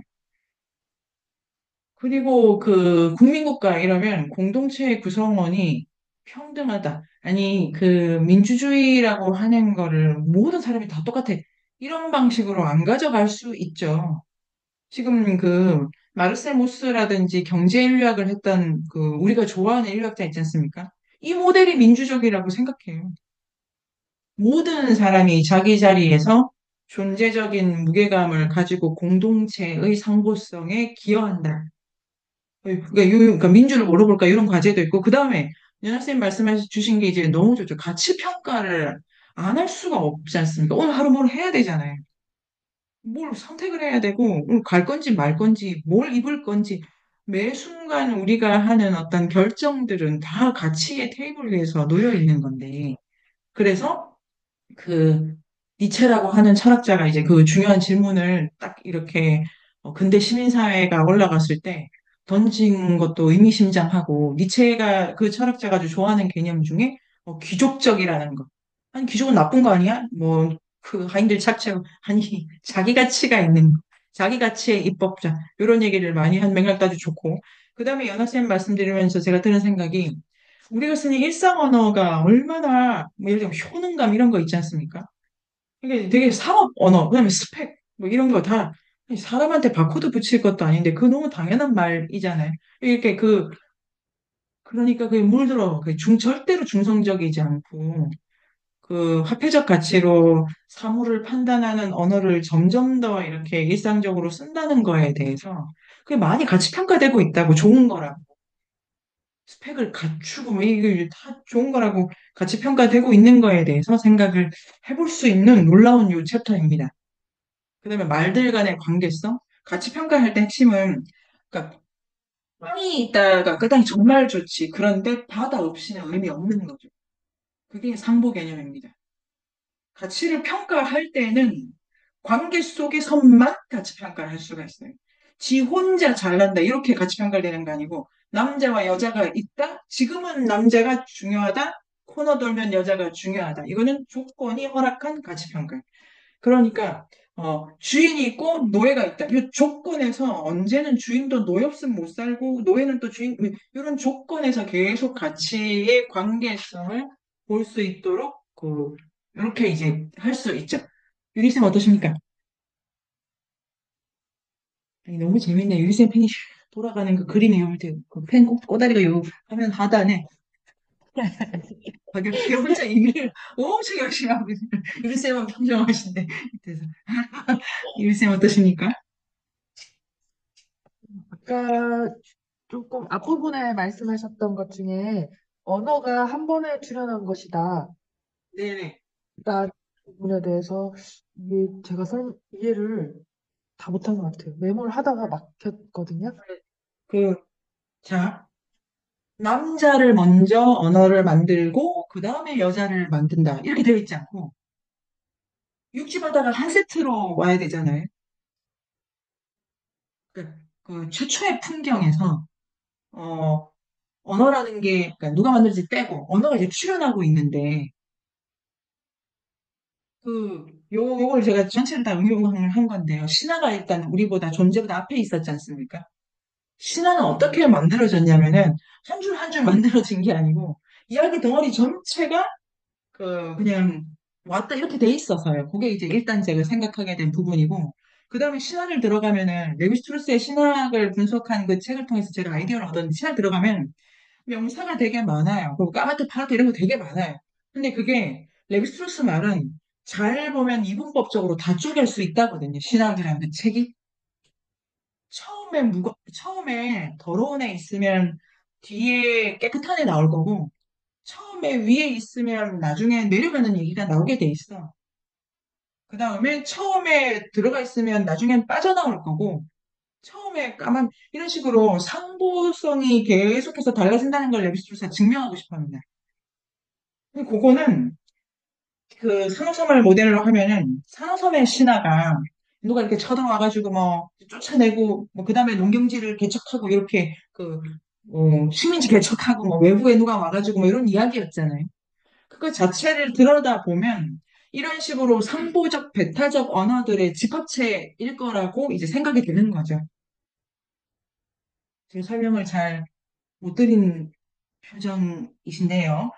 그리고 그 국민국가 이러면 공동체의 구성원이 평등하다. 아니 그 민주주의라고 하는 거를 모든 사람이 다 똑같아. 이런 방식으로 안 가져갈 수 있죠. 지금 그 마르셀 모스라든지 경제 인류학을 했던 그 우리가 좋아하는 인류학자 있지 않습니까? 이 모델이 민주적이라고 생각해요. 모든 사람이 자기 자리에서 존재적인 무게감을 가지고 공동체의 상호성에 기여한다. 그러니까 민주를 물어볼까 이런 과제도 있고 그 다음에 연학 쌤 말씀해 주신 게 이제 너무 좋죠. 가치 평가를 안 할 수가 없지 않습니까? 오늘 하루 뭘 해야 되잖아요. 뭘 선택을 해야 되고 오늘 갈 건지 말 건지 뭘 입을 건지 매 순간 우리가 하는 어떤 결정들은 다 가치의 테이블 위에서 놓여 있는 건데 그래서 그 니체라고 하는 철학자가 이제 그 중요한 질문을 딱 이렇게 근대 시민사회가 올라갔을 때 던진 것도 의미심장하고 니체가 그 철학자가 아주 좋아하는 개념 중에 귀족적이라는 거. 아니 귀족은 나쁜 거 아니야? 뭐 그 하인들 착취하고 아니 자기 가치가 있는 거. 자기 가치의 입법자 이런 얘기를 많이 한 맥락도 아주 좋고 그다음에 연하쌤 말씀드리면서 제가 드는 생각이 우리가 쓰는 일상 언어가 얼마나 뭐 예를 들면 효능감 이런 거 있지 않습니까? 이게 되게 상업 언어, 그다음에 스펙 뭐 이런 거 다 사람한테 바코드 붙일 것도 아닌데 그 너무 당연한 말이잖아요. 이렇게 그러니까 그게 물들어 절대로 중성적이지 않고 그 화폐적 가치로 사물을 판단하는 언어를 점점 더 이렇게 일상적으로 쓴다는 거에 대해서 그게 많이 가치 평가되고 있다고 좋은 거라고. 스펙을 갖추고 뭐 이게 다 좋은 거라고 같이 평가되고 있는 거에 대해서 생각을 해볼 수 있는 놀라운 요 챕터입니다. 그다음에 말들 간의 관계성, 같이 평가할 때 핵심은 그러니까 빵이 있다가 그 땅이 정말 좋지. 그런데 바다 없이는 의미 없는 거죠. 그게 상보 개념입니다. 가치를 평가할 때는 관계 속에서만 가치 평가를 할 수가 있어요. 지 혼자 잘난다 이렇게 가치 평가를 되는 거 아니고 남자와 여자가 있다. 지금은 남자가 중요하다. 코너 돌면 여자가 중요하다. 이거는 조건이 허락한 가치 평가. 그러니까 주인이 있고 노예가 있다. 이 조건에서 언제는 주인도 노예 없으면 못 살고 노예는 또 주인 이런 조건에서 계속 가치의 관계성을 볼 수 있도록 이렇게 이제 할 수 있죠. 유리쌤 어떠십니까? 아니, 너무 재밌네. 유리쌤 펜이 돌아가는 그 그림이 이렇게 그펜 꼬다리가 요 화면 하단에 가볍게 혼자 얘기를 엄청 열심히 하고 있어요. 유리쌤은 평정하신데 밑에서 유리쌤 어떠십니까? 아까 조금 앞부분에 말씀하셨던 것 중에 언어가 한 번에 출현한 것이다. 네네. 라는 부분에 대해서 이게 제가 이해를 다 못한 것 같아요. 메모를 하다가 막혔거든요. 그, 자, 남자를 먼저 언어를 만들고, 그 다음에 여자를 만든다. 이렇게 되어 있지 않고, 육지바다가 한 세트로 와야 되잖아요. 그 최초의 풍경에서, 어, 언어라는 게, 그러니까 누가 만들지 빼고, 언어가 이제 출현하고 있는데, 요걸 제가 전체를 다 응용을 한 건데요. 신화가 일단 우리보다 존재보다 앞에 있었지 않습니까? 신화는 어떻게 만들어졌냐면은, 한 줄 한 줄 만들어진 게 아니고, 이야기 덩어리 전체가 그냥 왔다 이렇게 돼 있어서요. 그게 이제 일단 제가 생각하게 된 부분이고, 그 다음에 신학을 들어가면은, 레비스트루스의 신학을 분석한 그 책을 통해서 제가 아이디어를 얻었는데, 신학 들어가면 명사가 되게 많아요. 그리고 까마트, 파라트 이런 거 되게 많아요. 근데 그게, 레비스트루스 말은 잘 보면 이분법적으로 다 쪼갤 수 있다거든요. 신학이라는 그 책이. 처음에 더러운 애 있으면 뒤에 깨끗한 애 나올 거고, 처음에 위에 있으면 나중에 내려가는 얘기가 나오게 돼 있어. 그 다음에 처음에 들어가 있으면 나중엔 빠져나올 거고, 처음에 까만, 이런 식으로 상보성이 계속해서 달라진다는 걸 레비스트루스가 증명하고 싶어 합니다. 근데 그거는 그 산호섬을 모델로 하면은 산호섬의 신화가 누가 이렇게 쳐들어와가지고 뭐 쫓아내고 뭐 그다음에 농경지를 개척하고 이렇게 식민지 개척하고 뭐 외부에 누가 와가지고 뭐 이런 이야기였잖아요. 그거 자체를 들여다보면 이런 식으로 상보적, 배타적 언어들의 집합체일 거라고 이제 생각이 드는 거죠. 제 설명을 잘 못 드린 표정이신데요.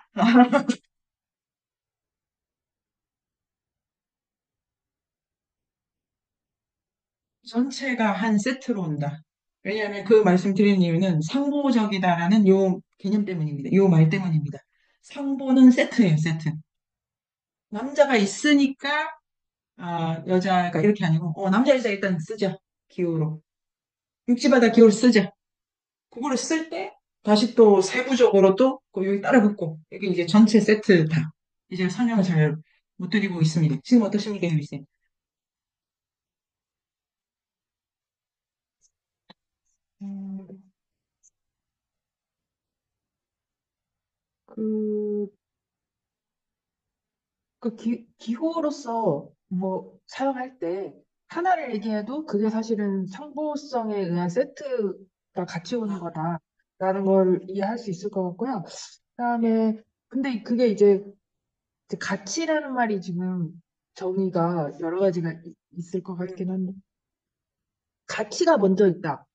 전체가 한 세트로 온다. 왜냐하면 그 말씀 드리는 이유는 상보적이다라는 요 개념 때문입니다. 요 말 때문입니다. 상보는 세트예요, 세트. 남자가 있으니까 여자가 이렇게 아니고 남자 여자 일단 쓰자. 기호로. 육지바다 기호를 쓰자. 그거를 쓸 때 다시 또 세부적으로 또그 여기 따라 붙고 이게 이제 전체 세트 다 이제 설명을 잘 못 드리고 있습니다. 지금 어떠십니까, 유리쌤? 음, 그, 기호로서 뭐 사용할 때 하나를 얘기해도 그게 사실은 상보성에 의한 세트가 같이 오는 거다라는 걸 이해할 수 있을 것 같고요. 그다음에 근데 그게 이제 가치라는 말이 지금 정의가 여러 가지가 있을 것 음, 같긴 한데 가치가 먼저 있다라고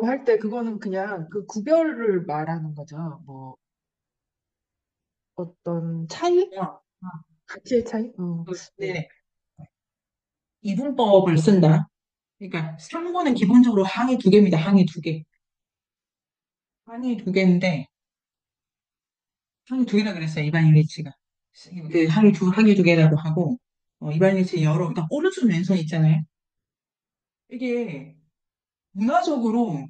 할 때 그거는 그냥 그 구별을 말하는 거죠. 뭐 어떤 차이? 어, 가치의 차이? 네. 네네. 이분법을 쓴다. 그러니까 상보는 기본적으로 항이 두 개입니다. 항이 두 개. 항이 두 개인데 항이 두 개라 그랬어요. 이반일리치가. 그 항이 두 개라고 하고 이반일리치 여러 그러니까 오른손 왼손 있잖아요. 이게 문화적으로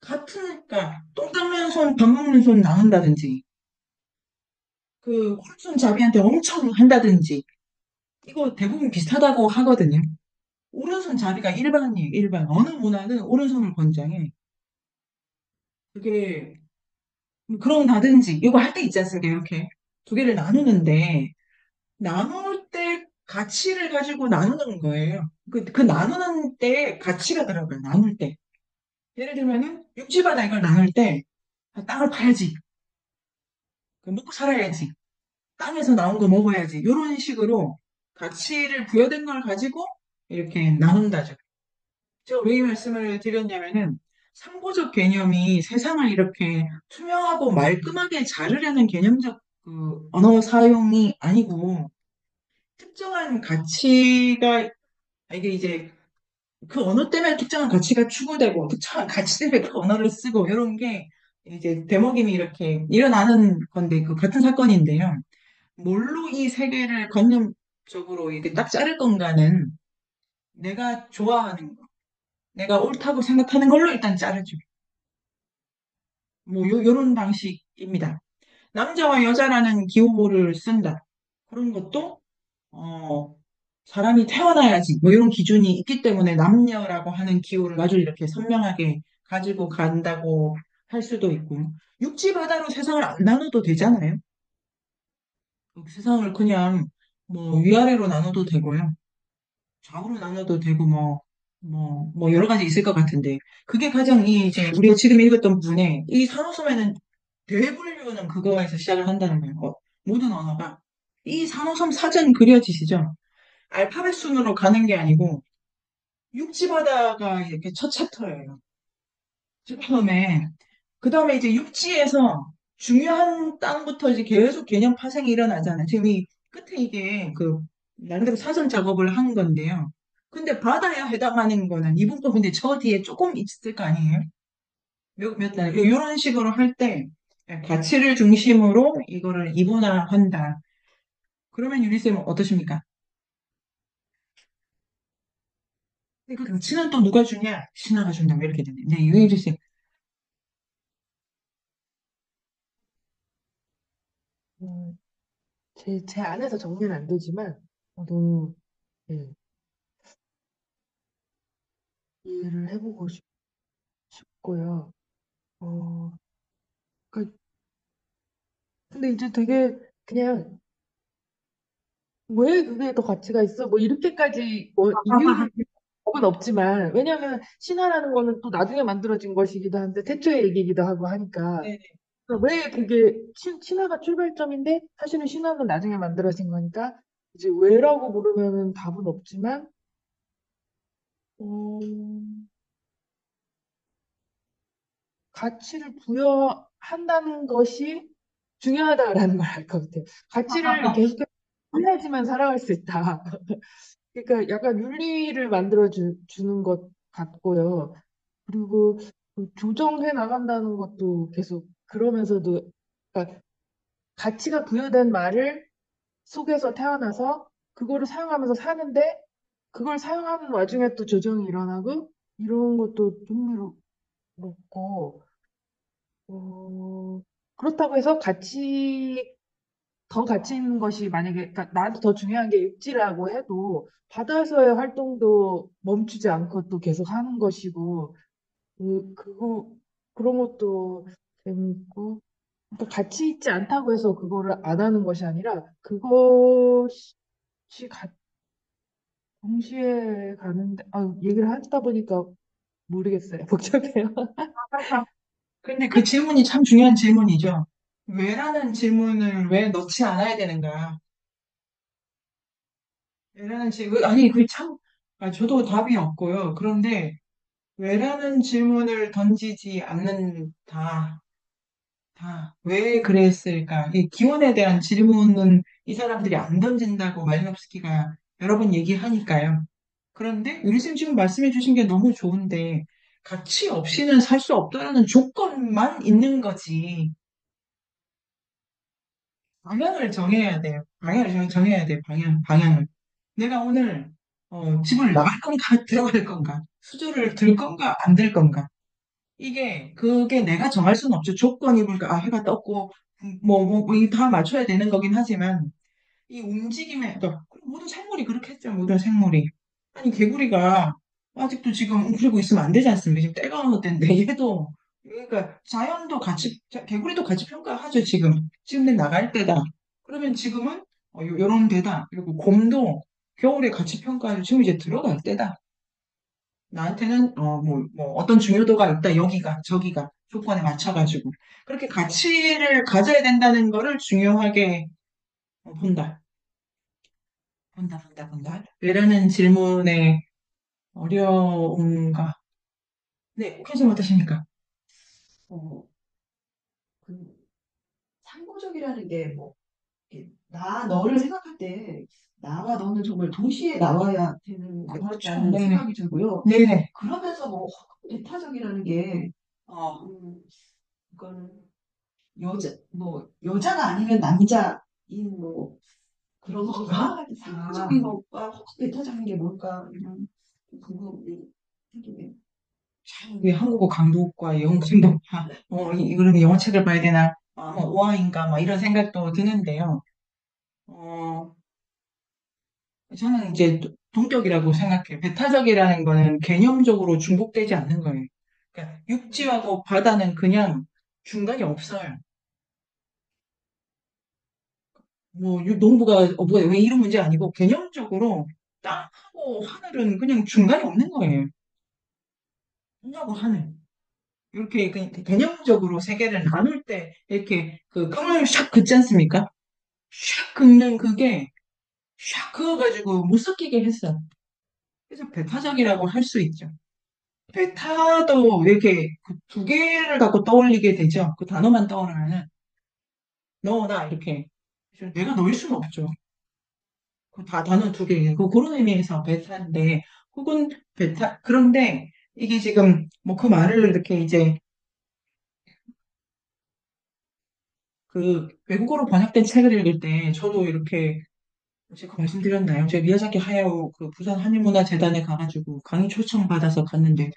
그러니까 똥 닦는 손, 밥 먹는 손 나눈다든지, 그 오른손잡이한테 엄청 한다든지, 이거 대부분 비슷하다고 하거든요. 오른손잡이가 일반이에요, 일반. 어느 문화는 오른손을 권장해. 그게 그런다든지, 이거 할 때 있지 않습니까? 이렇게 두 개를 나누는데, 나눌 때 가치를 가지고 나누는 거예요. 그 나누는 때 가치가 들어가요, 나눌 때. 예를 들면은, 육지바다 이걸 나눌 때, 땅을 파야지. 먹고 살아야지. 땅에서 나온 거 먹어야지. 이런 식으로 가치를 부여된 걸 가지고 이렇게 나눈다죠. 제가 왜 이 말씀을 드렸냐면은 상호적 개념이 세상을 이렇게 투명하고 말끔하게 자르려는 개념적 그 언어 사용이 아니고 특정한 가치가 이게 이제 그 언어 때문에 특정한 가치가 추구되고 특정한 가치 때문에 그 언어를 쓰고 이런 게 이제 대목임이 이렇게 일어나는 건데 그 같은 사건인데요. 뭘로 이 세계를 관념적으로 이렇게 딱 자를 건가는 내가 좋아하는 거, 내가 옳다고 생각하는 걸로 일단 자르죠. 요런 방식입니다. 남자와 여자라는 기호를 쓴다. 그런 것도, 어, 사람이 태어나야지. 이런 기준이 있기 때문에 남녀라고 하는 기호를 아주 이렇게 선명하게 가지고 간다고 할 수도 있고, 육지 바다로 세상을 안 나눠도 되잖아요. 세상을 그냥 위아래로 나눠도 되고요. 좌우로 나눠도 되고 여러 가지 있을 것 같은데 그게 가장 이 이제 우리가 지금 읽었던 부분에 이 산호섬에는 대분류는 그거에서 시작을 한다는 거예요. 모든 언어가 이 산호섬 사전 그려지시죠? 알파벳 순으로 가는 게 아니고 육지바다가 이렇게 첫 챕터예요. 처음에 그 다음에 이제 육지에서 중요한 땅부터 이제 계속 개념 파생이 일어나잖아요. 지금 이 끝에 이게 그 나름대로 사전 작업을 한 건데요. 근데 바다에 해당하는 거는 이분법인데 저 뒤에 조금 있을 거 아니에요? 몇 달. 이런 식으로 할 때 가치를 중심으로 이거를 이분화한다. 그러면 유리쌤은 어떠십니까? 그 가치는 또 누가 주냐? 신화가 준다. 이렇게 되네. 네, 유리쌤. 음, 제 안에서 정리는 안 되지만, 너무, 예, 이해를 해보고 싶고요. 어, 그, 근데 이제 되게 그냥, 왜 그게 더 가치가 있어? 뭐, 이렇게까지, 이유를 법은 없지만, 왜냐하면 신화라는 거는 또 나중에 만들어진 것이기도 한데, 태초의 얘기이기도 하고 하니까, 네, 왜 그게 신화가 출발점인데 사실은 신화는 나중에 만들어진 거니까 이제 왜라고 물으면은 답은 없지만 어, 가치를 부여한다는 것이 중요하다라는 걸 알 것 같아요. 가치를 계속해서 해야지만 살아갈 수 있다. 그러니까 약간 윤리를 만들어 주는 것 같고요. 그리고 그 조정해 나간다는 것도 계속 그러면서도 그러니까 가치가 부여된 말을 속에서 태어나서 그거를 사용하면서 사는데 그걸 사용하는 와중에 또 조정이 일어나고 이런 것도 흥미롭고 어, 그렇다고 해서 더 가치 있는 것이 만약에 그러니까 나한테 더 중요한 게 육지라고 해도 바다에서의 활동도 멈추지 않고 또 계속 하는 것이고 그런 것도 재밌고 그러니까 가치 있지 않다고 해서 그거를 안 하는 것이 아니라 그것이 동시에 가는데, 얘기를 하다 보니까 모르겠어요. 복잡해요. 근데 그 질문이 참 중요한 질문이죠. 왜라는 질문을 왜 넣지 않아야 되는가? 왜라는 질문, 아니, 그게 참, 저도 답이 없고요. 그런데 왜라는 질문을 던지지 않는다. 왜 그랬을까? 이 기원에 대한 질문은 이 사람들이 안 던진다고 말리nov스키가 여러 번 얘기하니까요. 그런데 유리쌤 지금 말씀해 주신 게 너무 좋은데, 가치 없이는 살 수 없다는 조건만 있는 거지. 방향을 정해야 돼요. 방향을 정해야 돼요. 방향을. 내가 오늘 집을 나갈 건가 들어갈 건가 수조를 들 건가 안 들 건가 그게 내가 정할 수는 없죠. 조건이 뭘까? 아, 해가 떴고, 이거 다 맞춰야 되는 거긴 하지만, 이 움직임에, 그러니까 모든 생물이 그렇게 했죠. 모든 생물이. 아니, 개구리가 아직도 지금 웅크리고 있으면 안 되지 않습니까? 지금 때가 어느 때인데, 얘도, 그러니까 자연도 같이, 개구리도 같이 평가하죠, 지금. 지금 내 나갈 때다. 그러면 지금은, 요런 데다. 그리고 곰도 겨울에 같이 평가하죠. 지금 이제 들어갈 때다. 나한테는 어떤 중요도가 있다. 여기가 저기가 조건에 맞춰가지고 그렇게 가치를 가져야 된다는 거를 중요하게 본다. 본다. 왜라는 질문의 어려움과 네, 옥현님 어떠십니까? 어, 그 상호적이라는 게 뭐, 너를 생각할 때 나와 너는 정말 동시에 나와야 되는 그렇죠. 거라는 네네. 생각이 들고요. 네네. 그러면서 뭐 배타적이라는 게 어, 이거는 여자가 아니면 남자인 뭐 그런 건가? 상호적인 것과 배타적인 게 뭘까? 이런 궁금이 생기네요. 참, 왜 한국어 강독과 영어 강독과 이거는 영어책을 봐야 되나? 오아인가? 막 이런 생각도 드는데요. 어, 저는 이제 동격이라고 생각해요. 배타적이라는 거는 개념적으로 중복되지 않는 거예요. 그러니까 육지하고 바다는 그냥 중간이 없어요. 농부가 왜 이런 문제 아니고 개념적으로 땅하고 하늘은 그냥 중간이 없는 거예요. 땅하고 하늘. 이렇게 개념적으로 세계를 나눌 때 이렇게 그 끈을 샥 긋지 않습니까? 샥 긋는 그게 샥 그어가지고 못 섞이게 했어. 그래서 배타적이라고 할 수 있죠. 베타도 이렇게 그두 개를 갖고 떠올리게 되죠. 그 단어만 떠오르면은 너나 이렇게 그래서 내가 넣을 수는 없죠. 그 다 단어 두 개. 그런 의미에서 베타인데 혹은 베타 그런데 이게 지금 뭐 그 말을 이렇게 이제 그 외국어로 번역된 책을 읽을 때 저도 이렇게 제가 말씀드렸나요? 제가 미야자키 하야오 그 부산 한일문화재단에 가가지고 강의 초청 받아서 갔는데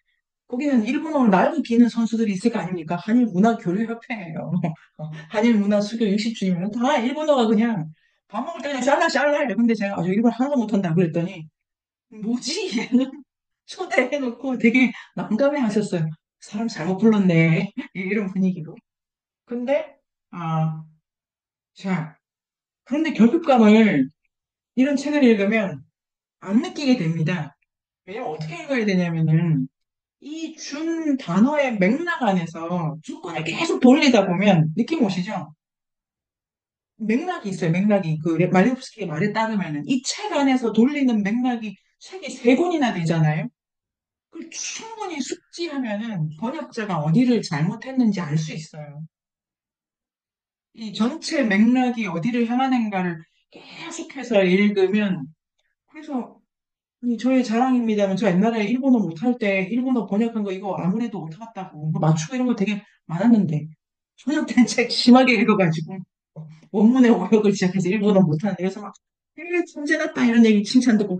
거기는 일본어를 날고 기는 선수들이 있을 거 아닙니까? 한일문화교류협회예요. 한일문화수교 60주년 다 일본어가 그냥 밥 먹을 때 그냥 샬랄 근데 제가 아주 일본 하나도 못한다 그랬더니 뭐지 얘는 초대해놓고 되게 난감해 하셨어요. 사람 잘못 불렀네 이런 분위기로. 근데 아, 자 그런데 결핍감을 이런 책을 읽으면 안 느끼게 됩니다. 왜냐면 어떻게 읽어야 되냐면은 이 준 단어의 맥락 안에서 주권을 계속 돌리다 보면 느낌 오시죠? 맥락이 있어요, 맥락이. 그 말레우스키의 말에 따르면은 이 책 안에서 돌리는 맥락이 책이 세 권이나 되잖아요. 그걸 충분히 숙지하면은 번역자가 어디를 잘못했는지 알 수 있어요. 이 전체 맥락이 어디를 향하는가를 계속해서 읽으면 그래서 저의 자랑입니다만 저 옛날에 일본어 못할 때 일본어 번역한 거 이거 아무래도 못해봤다고 뭐 맞추고 이런 거 되게 많았는데 번역된 책 심하게 읽어가지고 원문의 오역을 시작해서 일본어 못하는 그래서 막 천재났다 이런 얘기 칭찬 듣고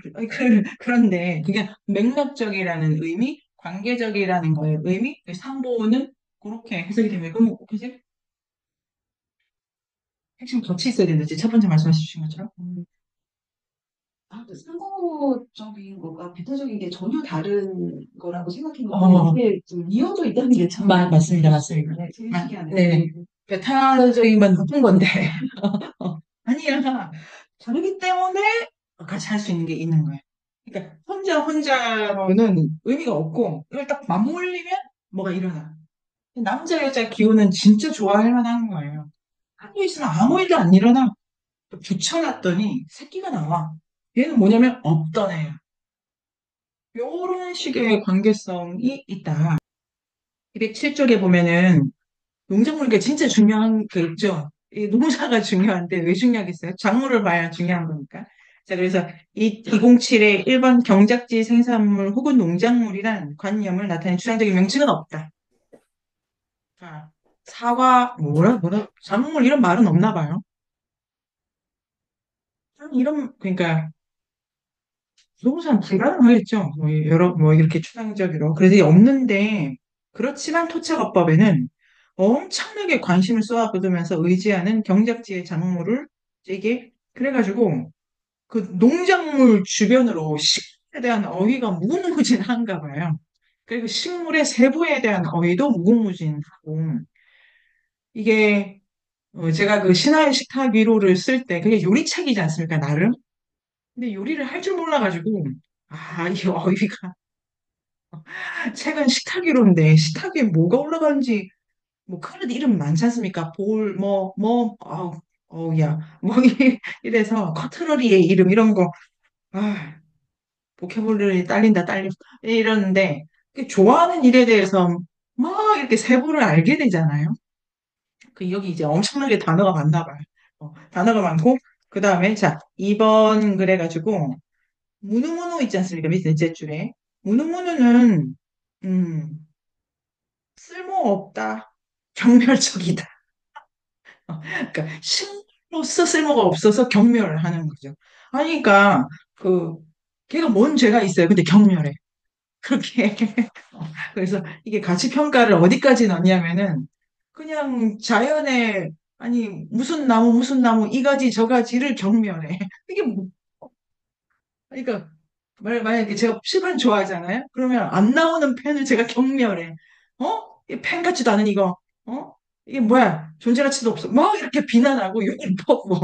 그런데 그게 맥락적이라는 의미 관계적이라는 거의 의미 상보는 그렇게 해석이 되면 그럼 그지 핵심 덧이 있어야 되는지 첫 번째 말씀해 주신 것처럼 그 상호적인 것과 배타적인 게 전혀 다른 거라고 생각했는데 어, 이게 좀 이어져 있다는 게 참 맞습니다 맞습니다 네, 제일 아, 신기하네요. 네 배타적인 건 나쁜 건데 아니야. 다르기 때문에 같이 할 수 있는 게 있는 거예요. 그러니까 혼자로는 의미가 없고 이걸 딱 맞물리면 뭐가 일어나. 남자 여자 기호는 진짜 좋아할 만한 거예요. 하고 있으면 아무 일도 안 일어나. 붙여놨더니 새끼가 나와. 얘는 뭐냐면 없던 애야. 요런 식의 관계성이 있다. 207쪽에 보면은 농작물이 진짜 중요한 그 있죠. 이 농사가 중요한데 왜 중요하겠어요? 작물을 봐야 중요한 거니까. 자, 그래서 이 207의 1번 경작지 생산물 혹은 농작물이란 관념을 나타내는 추상적인 명칭은 없다. 자, 사과, 작물 이런 말은 없나 봐요. 그러니까 농사는 불가능하겠죠. 이렇게 추상적으로. 그래서 없는데, 그렇지만 토착어법에는 엄청나게 관심을 쏟아부으면서 의지하는 경작지의 작물을 이게 그래가지고 그 농작물 주변으로 식물에 대한 어휘가 무궁무진한가 봐요. 그리고 식물의 세부에 대한 어휘도 무궁무진하고 이게 제가 그 신화의 식탁 위로를 쓸 때 그게 요리책이지 않습니까, 나름? 근데 요리를 할 줄 몰라가지고 이 어휘가 책은 식탁 위로인데 식탁 위에 뭐가 올라가는지 뭐 그릇 이름 많지 않습니까? 볼, 야, 뭐 이래서 커트러리의 이름 이런 거, 아, 보캐블러리 딸린다, 딸려 이러는데 그 좋아하는 일에 대해서 막 이렇게 세부를 알게 되잖아요. 그 여기 이제 엄청나게 단어가 많나 봐요. 단어가 많고 그 다음에 자 2번 그래가지고 무누무누 있지 않습니까? 밑에 넷째 줄에 무누무누는 음, 쓸모없다, 경멸적이다. 그러니까 식물로서 쓸모가 없어서 경멸하는 거죠. 아니, 그러니까 그 걔가 뭔 죄가 있어요. 근데 경멸해. 그렇게 그래서 이게 가치 평가를 어디까지 넣냐면은 그냥 자연의 아니 무슨 나무 이 가지 저 가지를 경멸해. 이게 뭐 그러니까 만약에 제가 시판 좋아하잖아요. 그러면 안 나오는 펜을 제가 경멸해. 이펜 같지도 않은 이거. 어? 이게 뭐야? 존재 가치도 없어. 막 이렇게 비난하고 욕을 퍼고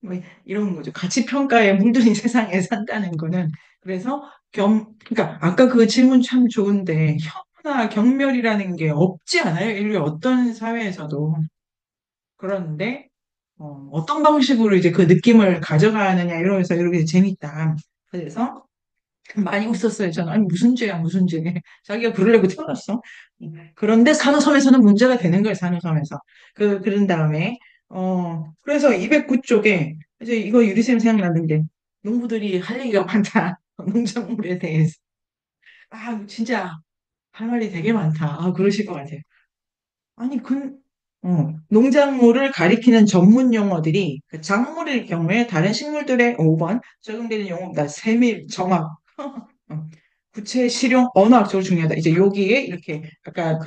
뭐 이런 거죠. 가치 평가에 물들인 세상에 산다는 거는 그래서 그러니까 아까 그 질문 참 좋은데 혐오나 경멸이라는 게 없지 않아요? 인류 어떤 사회에서도. 그런데 어떤 방식으로 이제 그 느낌을 가져가느냐 이러면서 이렇게 재밌다. 그래서 많이 웃었어요. 저는 아니 무슨 죄야 무슨 죄. 자기가 그러려고 태어났어. 그런데 산호섬에서는 문제가 되는 거예요. 산호섬에서. 그런 다음에 그래서 209쪽에 이제 이거 유리쌤 생각나는데 농부들이 할 얘기가 많다. 농작물에 대해서. 진짜 할 말이 되게 많다. 그러실 것 같아요. 아니, 농작물을 가리키는 전문 용어들이 그 작물일 경우에 다른 식물들의 5번 적용되는 용어보다 세밀, 정확, 어, 구체, 실용, 언어학적으로 중요하다. 이제 여기에 이렇게 아까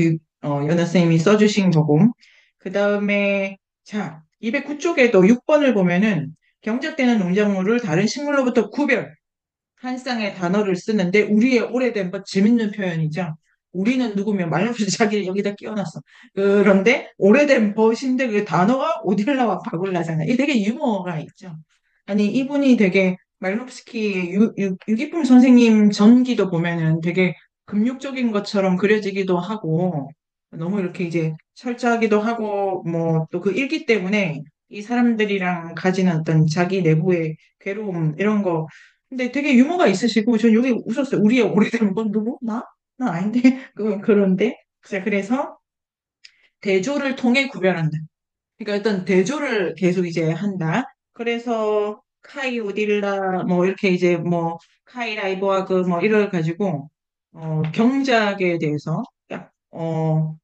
연아 선생님이 써주신 거고. 그 다음에 자, 209쪽에도 6번을 보면은 경작되는 농작물을 다른 식물로부터 구별, 한 쌍의 단어를 쓰는데 우리의 오래된 재밌는 표현이죠. 우리는 누구면 말없이 자기를 여기다 끼워놨어. 그런데 오래된 벗인데 그 단어가 오딜라와 바굴라잖아. 이게 되게 유머가 있죠. 아니 이분이 되게 말롭스키 유기품 선생님 전기도 보면은 되게 금욕적인 것처럼 그려지기도 하고 너무 이렇게 이제 철저하기도 하고 뭐 또 그 일기 때문에 이 사람들이랑 가지는 어떤 자기 내부의 괴로움 이런 거 근데 되게 유머가 있으시고, 전 여기 웃었어요. 우리의 오래된 건 누구? 나? 나 아닌데? 그런데. 자, 그래서 대조를 통해 구별한다. 그러니까 어떤 대조를 계속 이제 한다. 그래서 카이 오딜라 뭐 이렇게 이제 뭐 카이 라이보아그 뭐 이걸 가지고 경작에 대해서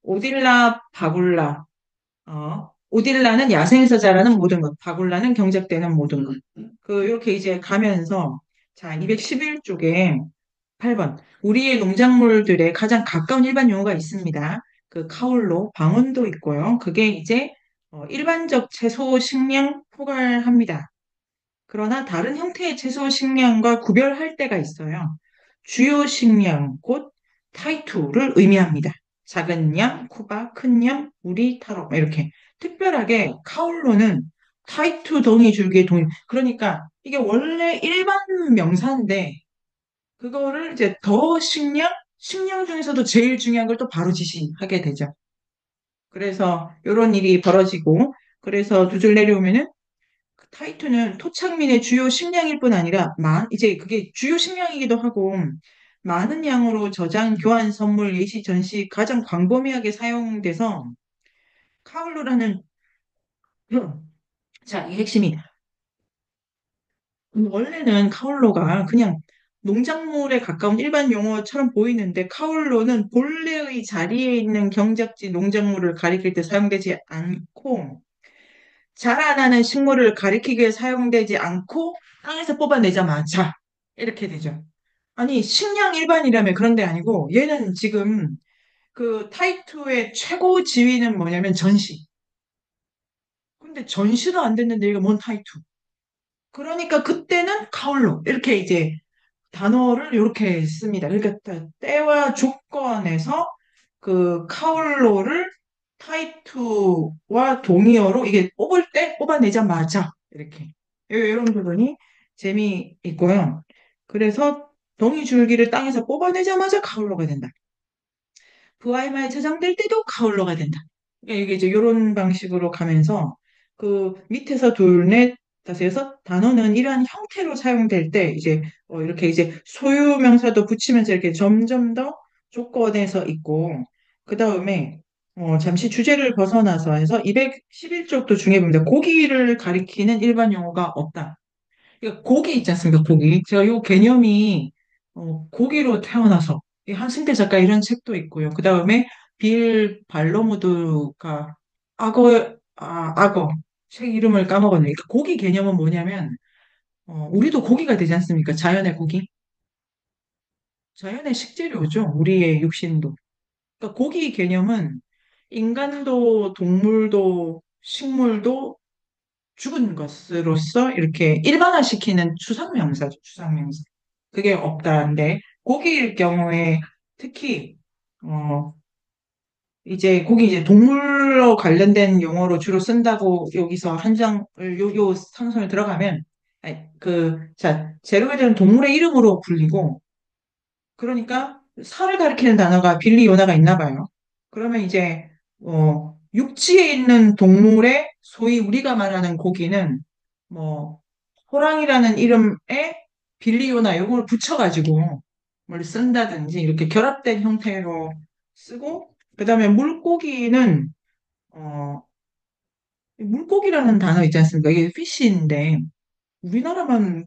오딜라 바굴라 오딜라는 야생에서 자라는 모든 것, 바굴라는 경작되는 모든 것. 이렇게 이제 가면서, 자, 211쪽에 8번. 우리의 농작물들의 가장 가까운 일반 용어가 있습니다. 그 카올로, 방언도 있고요. 그게 이제 일반적 채소 식량 포괄합니다. 그러나 다른 형태의 채소 식량과 구별할 때가 있어요. 주요 식량, 곧 타이투를 의미합니다. 작은 양, 쿠바, 큰 양, 우리, 타로 이렇게 특별하게 카올로는 타이투 덩이 줄기의 동이 그러니까 이게 원래 일반 명사인데 그거를 이제 더 식량 중에서도 제일 중요한 걸 또 바로 지시하게 되죠. 그래서 이런 일이 벌어지고 그래서 두 줄 내려오면은 타이투는 토착민의 주요 식량일 뿐 아니라 이제 그게 주요 식량이기도 하고 많은 양으로 저장, 교환, 선물, 예시, 전시 가장 광범위하게 사용돼서 카울루라는 자, 이 핵심이 원래는 카울로가 그냥 농작물에 가까운 일반 용어처럼 보이는데 카울로는 본래의 자리에 있는 경작지 농작물을 가리킬 때 사용되지 않고 자라나는 식물을 가리키기 위해 사용되지 않고 땅에서 뽑아내자마자 이렇게 되죠. 아니 식량 일반이라면 그런 데 아니고 얘는 지금 그 타이투의 최고 지위는 뭐냐면 전시. 근데 전시도 안 됐는데 이게 뭔 타이투. 그러니까 그때는 카울로 이렇게 이제 단어를 이렇게 씁니다. 그러니까 때와 조건에서 그 카울로를 타이투와 동의어로 이게 뽑을 때 뽑아내자마자 이렇게 이런 부분이 재미있고요. 그래서 동의줄기를 땅에서 뽑아내자마자 카울로가 된다. 부하의마에 저장될 때도 카울로가 된다. 그러니까 이게 이제 이런 방식으로 가면서 그 밑에서 둘, 넷, 다섯, 여섯 단어는 이러한 형태로 사용될 때 이제 이렇게 이제 소유 명사도 붙이면서 이렇게 점점 더 조건에서 있고 그 다음에 잠시 주제를 벗어나서 해서 211쪽도 중에 봅니다. 고기를 가리키는 일반 용어가 없다. 그러니까 고기 있지 않습니까? 고기. 제가 요 개념이 고기로 태어나서 이 한승태 작가 이런 책도 있고요. 그 다음에 빌 발로무드가 악어 책 이름을 까먹었네요. 그러니까 고기 개념은 뭐냐면 우리도 고기가 되지 않습니까? 자연의 고기. 자연의 식재료죠. 우리의 육신도. 그러니까 고기 개념은 인간도 동물도 식물도 죽은 것으로서 이렇게 일반화시키는 추상명사죠, 추상명사. 그게 없다는데, 고기일 경우에 특히, 어, 이제 고기 이제 동물로 관련된 용어로 주로 쓴다고 여기서 요 상성에 들어가면, 아니, 자, 재료에 대한 동물의 이름으로 불리고, 그러니까 살을 가리키는 단어가 빌리 요나가 있나 봐요. 그러면 이제 육지에 있는 동물의 소위 우리가 말하는 고기는 뭐 호랑이라는 이름에 빌리 요나 요걸 붙여가지고 뭘 쓴다든지 이렇게 결합된 형태로 쓰고 그다음에 물고기는 어 물고기라는 단어 있지 않습니까? 이게 피쉬인데 우리나라만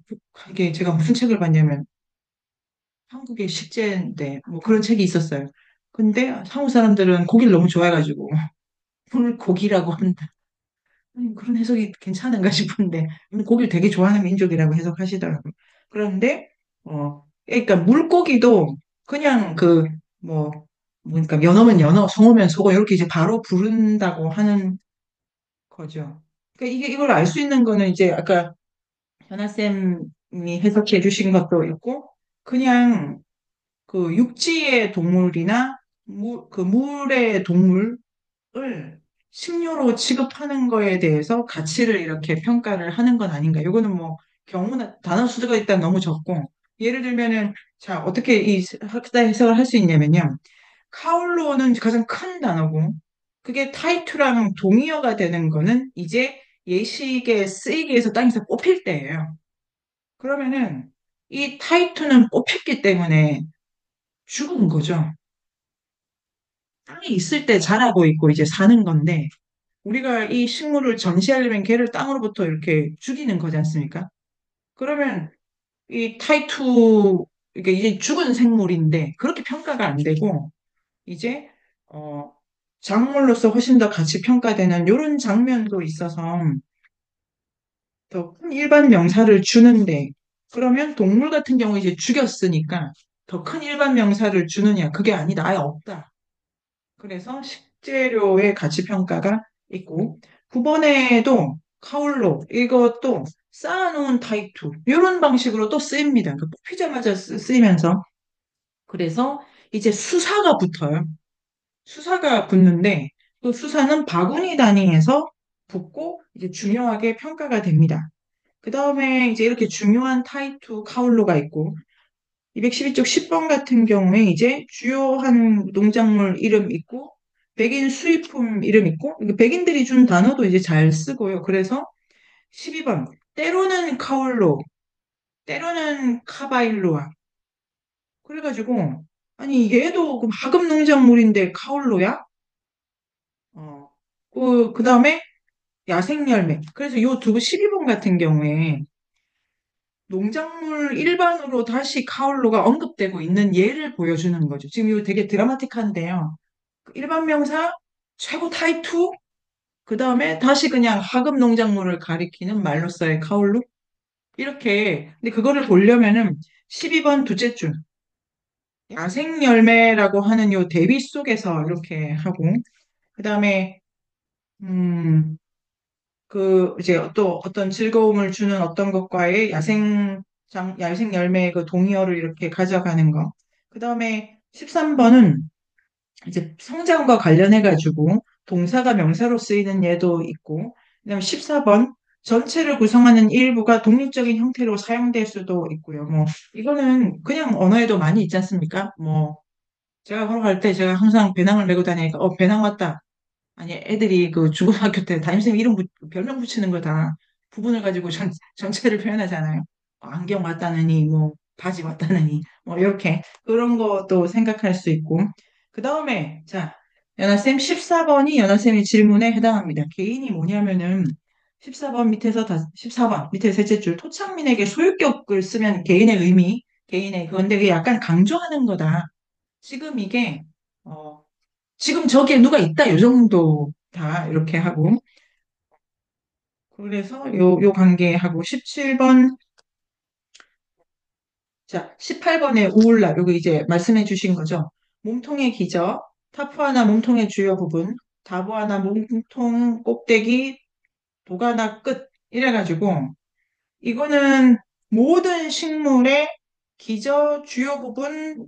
이게 제가 무슨 책을 봤냐면 한국의 식재인데 뭐 그런 책이 있었어요. 근데 한국 사람들은 고기를 너무 좋아해가지고 물고기라고 한다. 그런 해석이 괜찮은가 싶은데 고기를 되게 좋아하는 민족이라고 해석하시더라고요. 그런데 그러니까 물고기도 그냥 그러니까 연어면 연어, 송어면 송어 이렇게 이제 바로 부른다고 하는 거죠. 그러니까 이걸 알 수 있는 거는 이제 아까 현아 쌤이 해석해 주신 것도 있고 그냥 그 육지의 동물이나 그 물의 동물을 식료로 취급하는 거에 대해서 가치를 이렇게 평가를 하는 건 아닌가. 이거는 뭐 경우나 단어 수가 일단 너무 적고 예를 들면은 자 어떻게 이 학사 해석을 할 수 있냐면요. 카울로는 가장 큰 단어고 그게 타이투랑 동의어가 되는 거는 이제 예식에 쓰이기 위해서 땅에서 뽑힐 때예요. 그러면은 이 타이투는 뽑혔기 때문에 죽은 거죠. 땅에 있을 때 자라고 있고 이제 사는 건데 우리가 이 식물을 전시하려면 걔를 땅으로부터 이렇게 죽이는 거지 않습니까? 그러면 이 타이투 이게 이제 죽은 생물인데 그렇게 평가가 안 되고 이제 어 작물로서 훨씬 더 가치 평가되는 이런 장면도 있어서 더 큰 일반 명사를 주는데 그러면 동물 같은 경우 이제 죽였으니까 더 큰 일반 명사를 주느냐 그게 아니다 아예 없다. 그래서 식재료의 가치 평가가 있고 9번에도 카울로 이것도 쌓아놓은 타이투 이런 방식으로 또 쓰입니다. 그 뽑히자마자 쓰이면서 그래서 이제 수사가 붙어요. 수사가 붙는데 그 수사는 바구니 단위에서 붙고 이제 중요하게 평가가 됩니다. 그 다음에 이제 이렇게 중요한 타이투 카울로가 있고 212쪽 10번 같은 경우에 이제 주요한 농작물 이름 있고 백인 수입품 이름 있고 백인들이 준 단어도 이제 잘 쓰고요. 그래서 12번 때로는 카올로 때로는 카바일로아 그래가지고 아니 얘도 그럼 하급 농작물인데 카올로야? 그다음에 야생 열매 그래서 요 두 12번 같은 경우에 농작물 일반으로 다시 카올로가 언급되고 있는 예를 보여주는 거죠. 지금 이거 되게 드라마틱한데요. 일반 명사, 최고 타이투, 그 다음에 다시 그냥 하급 농작물을 가리키는 말로서의 카올로? 이렇게. 근데 그거를 보려면은 12번 둘째 줄. 야생 열매라고 하는 요 대비 속에서 이렇게 하고, 그다음에 이제 또 어떤 즐거움을 주는 어떤 것과의 야생 열매의 그 동의어를 이렇게 가져가는 거. 그다음에 13번은 이제 성장과 관련해가지고 동사가 명사로 쓰이는 예도 있고, 그다음에 14번 전체를 구성하는 일부가 독립적인 형태로 사용될 수도 있고요. 뭐, 이거는 그냥 언어에도 많이 있지 않습니까? 뭐, 제가 걸어갈 때 제가 항상 배낭을 메고 다니니까, 배낭 왔다. 아니, 애들이 그 중고등학교 때 담임선생님 별명 붙이는 거 다 부분을 가지고 전체를 표현하잖아요. 안경 왔다느니, 뭐, 바지 왔다느니, 뭐, 이렇게. 그런 것도 생각할 수 있고. 그 다음에, 자, 연하쌤 14번이 연하쌤의 질문에 해당합니다. 개인이 뭐냐면은, 14번 밑에 셋째 줄, 토창민에게 소유격을 쓰면 개인의 의미, 개인의, 그건데 그게 약간 강조하는 거다. 지금 이게, 어, 지금 저기에 누가 있다, 요 정도 다 이렇게 하고. 그래서 요 관계하고 17번, 자, 18번에 우울라, 요거 이제 말씀해 주신 거죠. 몸통의 기저, 타프 하나 몸통의 주요 부분, 다부 하나 몸통 꼭대기, 도가나 끝. 이래가지고, 이거는 모든 식물의 기저, 주요 부분,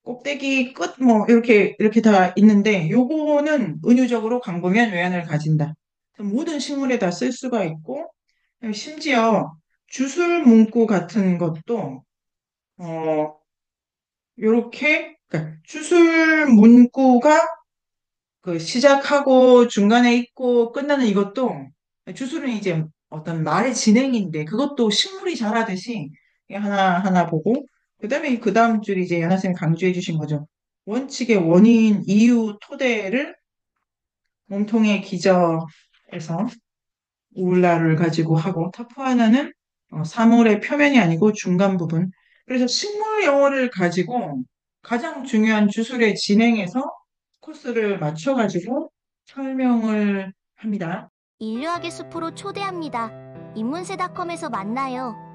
꼭대기 끝 뭐 이렇게 다 있는데 요거는 은유적으로 강보면 외연을 가진다. 모든 식물에 다 쓸 수가 있고 심지어 주술 문구 같은 것도 어 요렇게 그러니까 주술 문구가 그 시작하고 중간에 있고 끝나는 이것도 주술은 이제 어떤 말의 진행인데 그것도 식물이 자라듯이 하나하나 보고 그다음에 그 다음 줄이 이제 연하 쌤 강조해 주신 거죠. 원칙의 원인, 이유, 토대를 몸통의 기저에서 우울라를 가지고 하고 타프 하나는 사물의 표면이 아니고 중간 부분. 그래서 식물 영어를 가지고 가장 중요한 주술의 진행에서 코스를 맞춰가지고 설명을 합니다. 인류학의 숲으로 초대합니다. 인문세닷컴에서 만나요.